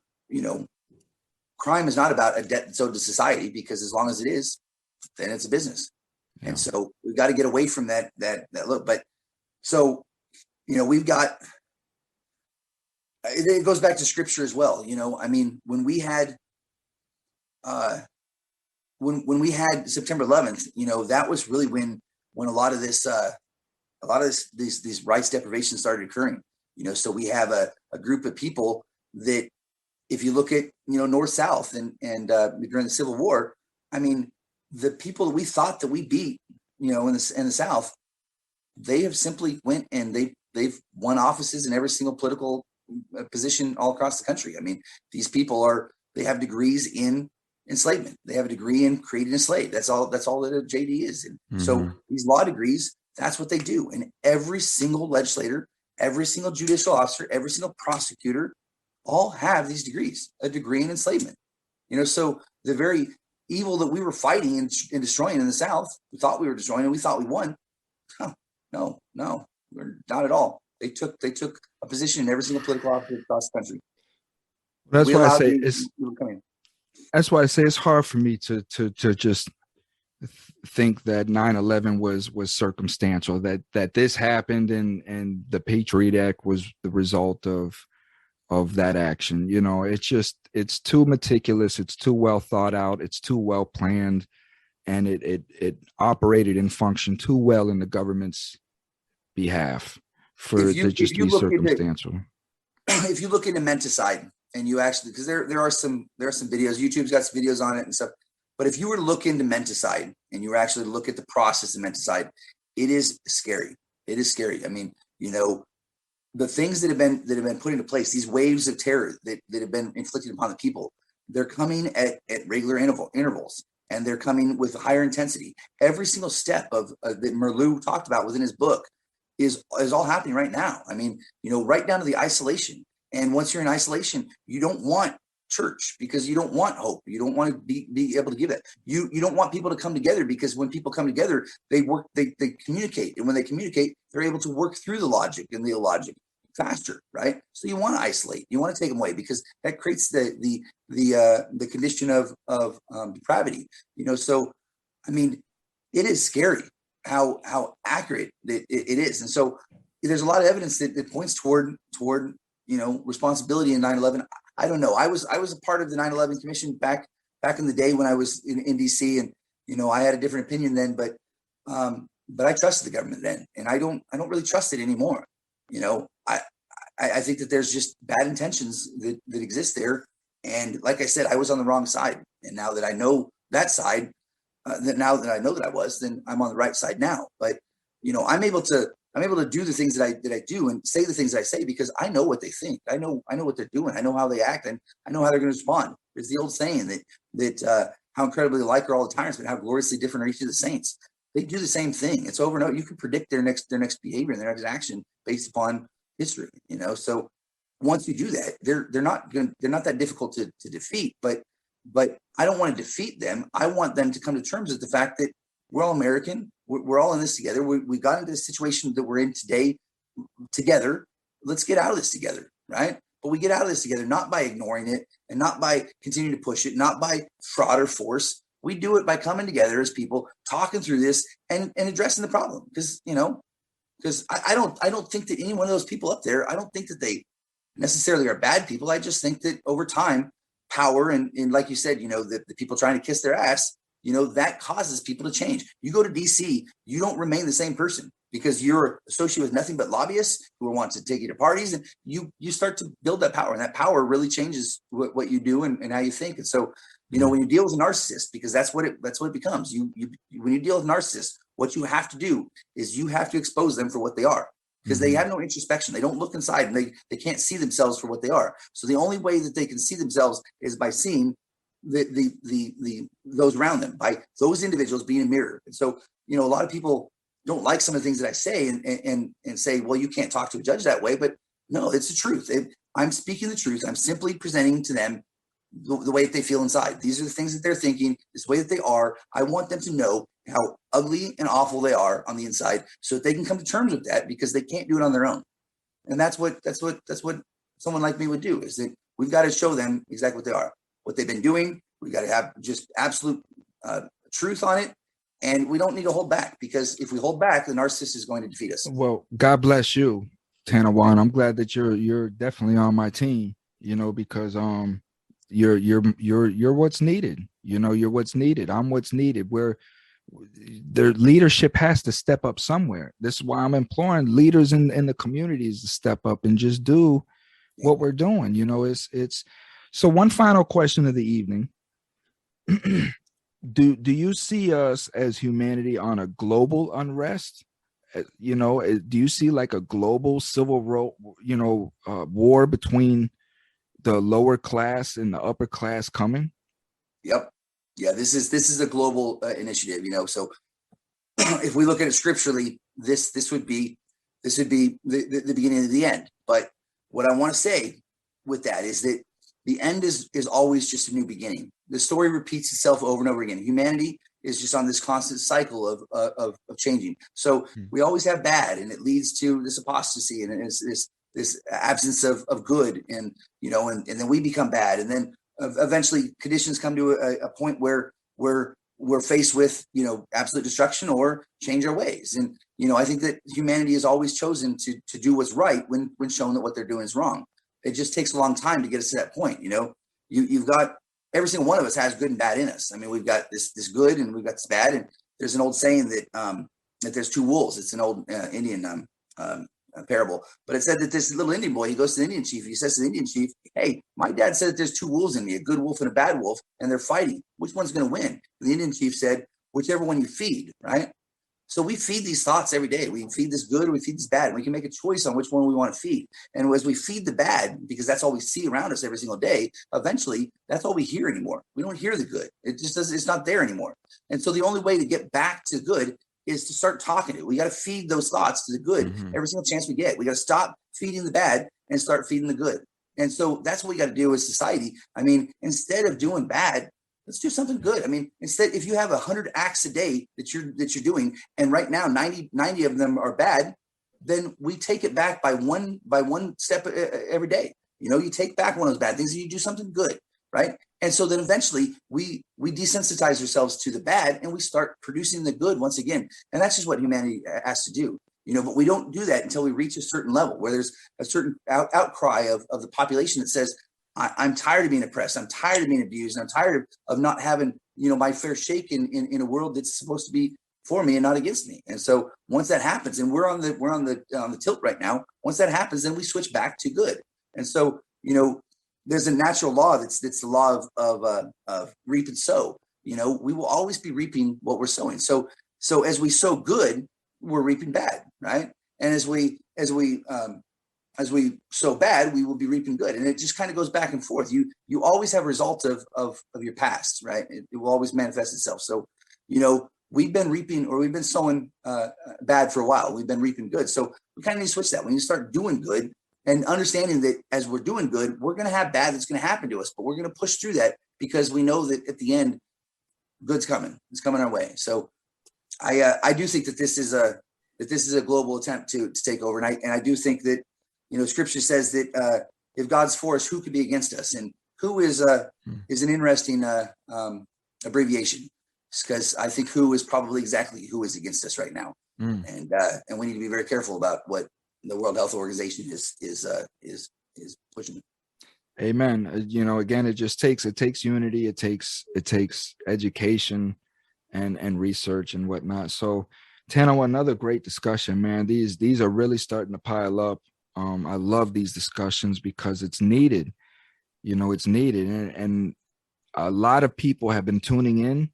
B: crime is not about a debt that's owed to society, because as long as it is, then it's a business. Yeah. And so we've got to get away from that look. But so, we've got, it goes back to scripture as well. I mean, when we had September 11th, that was really when a lot of these rights deprivations started occurring. So we have a group of people that, if you look at North South and during the Civil War, I mean, the people that we thought that we beat, in the South, they have simply went and they've won offices in every single political position all across the country. I mean, these people they have degrees in enslavement. They have a degree in creating a slave. That's all that a JD is. And so these law degrees, that's what they do. And every single legislator, every single judicial officer, every single prosecutor, all have these degrees, a degree in enslavement. So the very evil that we were fighting and destroying in the South, we thought we were destroying and we thought we won. No, we're not at all. They took a position in every single political office across the country.
A: That's why I say it's hard for me to just think that 9/11 was circumstantial, that this happened and the Patriot Act was the result of that action. It's too meticulous, it's too well thought out, it's too well planned, and it operated and functioned too well in the government's behalf for it to just be circumstantial.
B: If you look into menticide, and you actually, because there are some videos, YouTube's got some videos on it and stuff. But if you were to look into menticide and you were actually to look at the process of menticide, it is scary. It is scary. I mean, the things that have been put into place, these waves of terror that have been inflicted upon the people, they're coming at regular intervals, and they're coming with higher intensity. Every single step of that Merleau talked about within his book is all happening right now. I mean, right down to the isolation. And once you're in isolation, you don't want church because you don't want hope. You don't want to be able to give it. You don't want people to come together, because when people come together, they communicate. And when they communicate, they're able to work through the logic and the illogic faster, right? So you want to isolate. You want to take them away, because that creates the condition of depravity. So, I mean, it is scary how accurate it is. And so there's a lot of evidence that points toward responsibility in 9/11. I don't know. I was a part of the 9/11 Commission back in the day when I was in DC, and I had a different opinion then, but I trusted the government then, and I don't really trust it anymore. I think that there's just bad intentions that exist there, and like I said, I was on the wrong side, and now that I know that side, then I'm on the right side now. But I'm able to do the things that I do and say the things that I say, because I know what they think. I know what they're doing. I know how they act, and I know how they're going to respond. There's the old saying that how incredibly alike are all the tyrants, but how gloriously different are each of the saints. They do the same thing. It's over and over. You can predict their next behavior and their next action based upon history. So once you do that, they're not that difficult to defeat. But I don't want to defeat them. I want them to come to terms with the fact that We're all American. We're all in this together. We got into the situation that we're in today together. Let's get out of this together, right? But we get out of this together not by ignoring it and not by continuing to push it, not by fraud or force. We do it by coming together as people, talking through this and addressing the problem. Because, I don't think that any one of those people up there, I don't think that they necessarily are bad people. I just think that over time, power and like you said, the people trying to kiss their ass, that causes people to change. You go to DC, you don't remain the same person because you're associated with nothing but lobbyists who want to take you to parties, and you start to build that power, and that power really changes what you do and how you think. And so, when you deal with a narcissist, because that's what it becomes. When you deal with narcissists, what you have to do is you have to expose them for what they are, because they have no introspection. They don't look inside, and they can't see themselves for what they are. So the only way that they can see themselves is by seeing those around them, by those individuals being a mirror. And so, a lot of people don't like some of the things that I say and say, well, you can't talk to a judge that way. But no, it's the truth. I'm speaking the truth. I'm simply presenting to them the way that they feel inside. These are the things that they're thinking, this way that they are. I want them to know how ugly and awful they are on the inside so that they can come to terms with that, because they can't do it on their own. And that's what someone like me would do, is that we've got to show them exactly what they are, what they've been doing. We got to have just absolute truth on it. And we don't need to hold back, because if we hold back, the narcissist is going to defeat us.
A: Well, God bless you, Tanawah. And I'm glad that you're definitely on my team, because you're what's needed. You're what's needed. I'm what's needed. Where their leadership has to step up somewhere. This is why I'm imploring leaders in the communities to step up and just do what we're doing. It's so. One final question of the evening. Do you see us as humanity on a global unrest? Do you see like a global civil war between the lower class and the upper class coming?
B: Yep. Yeah, this is a global initiative, So if we look at it scripturally, this would be the beginning of the end. But what I want to say with that is that the end is always just a new beginning. The story repeats itself over and over again. Humanity is just on this constant cycle of changing. So we always have bad, and it leads to this apostasy, and it's this absence of good, and then we become bad, and then eventually conditions come to a point where we're faced with absolute destruction or change our ways. And I think that humanity has always chosen to do what's right when shown that what they're doing is wrong. It just takes a long time to get us to that point. You've got, every single one of us has good and bad in us. I mean, we've got this good and we've got this bad. And there's an old saying that there's two wolves. It's an old Indian parable, but it said that this little Indian boy, he goes to the Indian chief. He says to the Indian chief, "Hey, my dad said that there's two wolves in me, a good wolf and a bad wolf, and they're fighting. Which one's going to win?" And the Indian chief said, "Whichever one you feed," right? So we feed these thoughts every day. We feed this good or we feed this bad. We can make a choice on which one we want to feed. And as we feed the bad, because that's all we see around us every single day, eventually that's all we hear anymore. We don't hear the good. It just doesn't, it's not there anymore. And so the only way to get back to good is to start talking to it. We got to feed those thoughts to the good every single chance we get. We got to stop feeding the bad and start feeding the good. And so that's what we got to do as society. I mean, instead of doing bad, let's do something good. I mean, instead, if you have 100 acts a day that you're doing, and right now 90 of them are bad, then we take it back by one step every day. You take back one of those bad things and you do something good, right? And so then eventually we desensitize ourselves to the bad and we start producing the good once again. And that's just what humanity has to do. But we don't do that until we reach a certain level where there's a certain outcry of the population that says, I'm tired of being oppressed. I'm tired of being abused. I'm tired of not having, my fair shake in a world that's supposed to be for me and not against me. And so once that happens, and we're on the tilt right now, once that happens, then we switch back to good. And so, there's a natural law that's the law of reap and sow. We will always be reaping what we're sowing. So as we sow good, we're reaping bad, right? And as we sow bad, we will be reaping good. And it just kind of goes back and forth. You always have a result of your past, right? It will always manifest itself. So, we've been reaping, or we've been sowing bad for a while. We've been reaping good. So we kind of need to switch that. When you start doing good and understanding that as we're doing good, we're going to have bad that's going to happen to us, but we're going to push through that because we know that at the end, good's coming. It's coming our way. So I do think that this is a global attempt to take over, and I do think that Scripture says that if God's for us, who could be against us? And who is an interesting abbreviation, because I think who is probably exactly who is against us right now, and we need to be very careful about what the World Health Organization is pushing.
A: Amen. Again, it takes unity, it takes education and research and whatnot. So, Tanawah, another great discussion, man. These are really starting to pile up. I love these discussions because it's needed. It's needed, and a lot of people have been tuning in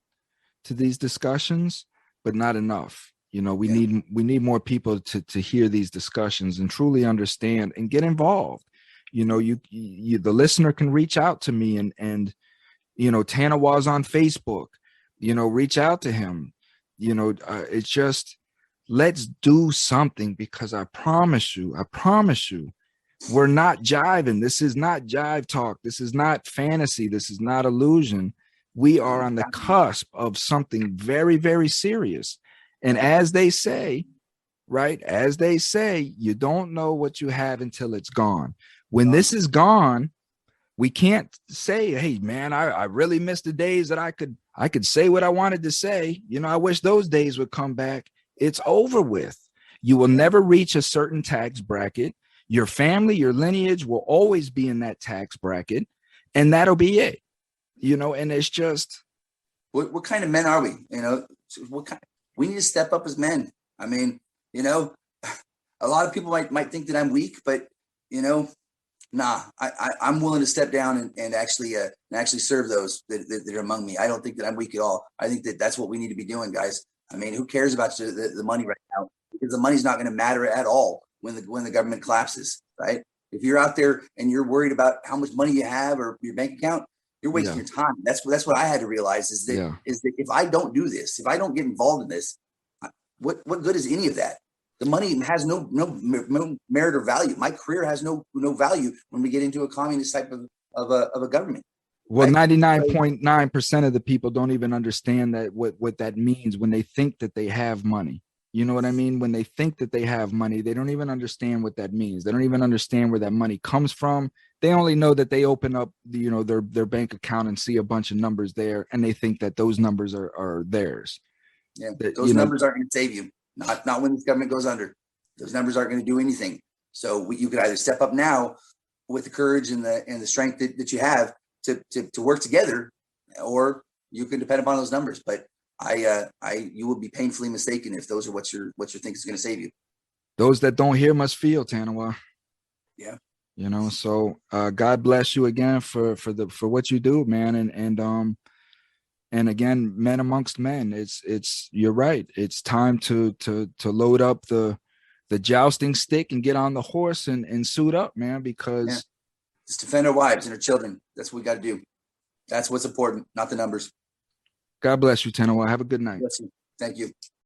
A: to these discussions, but not enough. We need more people to hear these discussions and truly understand and get involved. The listener can reach out to me and Tanawah's on Facebook. Reach out to him. It's just, let's do something, because I promise you, we're not jiving. This is not jive talk. This is not fantasy. This is not illusion. We are on the cusp of something very, very serious. And as they say, you don't know what you have until it's gone. When this is gone, we can't say, hey, man, I really miss the days that I could say what I wanted to say. I wish those days would come back. It's over with. You will never reach a certain tax bracket. Your family, your lineage will always be in that tax bracket, and that'll be it. And it's just,
B: what kind of men are we? We need to step up as men. I mean, a lot of people might think that I'm weak, but nah, I'm willing to step down and actually serve those that are among me. I don't think that I'm weak at all. I think that that's what we need to be doing, guys. I mean, who cares about the money right now? Because the money's not going to matter at all when the government collapses, right? If you're out there and you're worried about how much money you have or your bank account, you're wasting your time. That's what I had to realize is that if I don't do this, if I don't get involved in this, what good is any of that? The money has no merit or value. My career has no value when we get into a communist type of a government.
A: Well, 99.9% of the people don't even understand that what that means when they think that they have money. You know what I mean? When they think that they have money, they don't even understand what that means. They don't even understand where that money comes from. They only know that they open up their bank account and see a bunch of numbers there, and they think that those numbers are theirs.
B: Yeah, those numbers aren't going to save you. Not when this government goes under. Those numbers aren't going to do anything. So you could either step up now with the courage and the strength that you have to work together, or you can depend upon those numbers. But you will be painfully mistaken if those are what you think is going to save you.
A: Those that don't hear must feel, Tanawah.
B: Yeah.
A: So God bless you again for what you do, man. And again, men amongst men, it's you're right. It's time to load up the jousting stick and get on the horse and suit up, man, because
B: just defend our wives and our children. That's what we got to do. That's what's important, not the numbers.
A: God bless you, Tanawah. Have a good night.
B: Bless you. Thank you.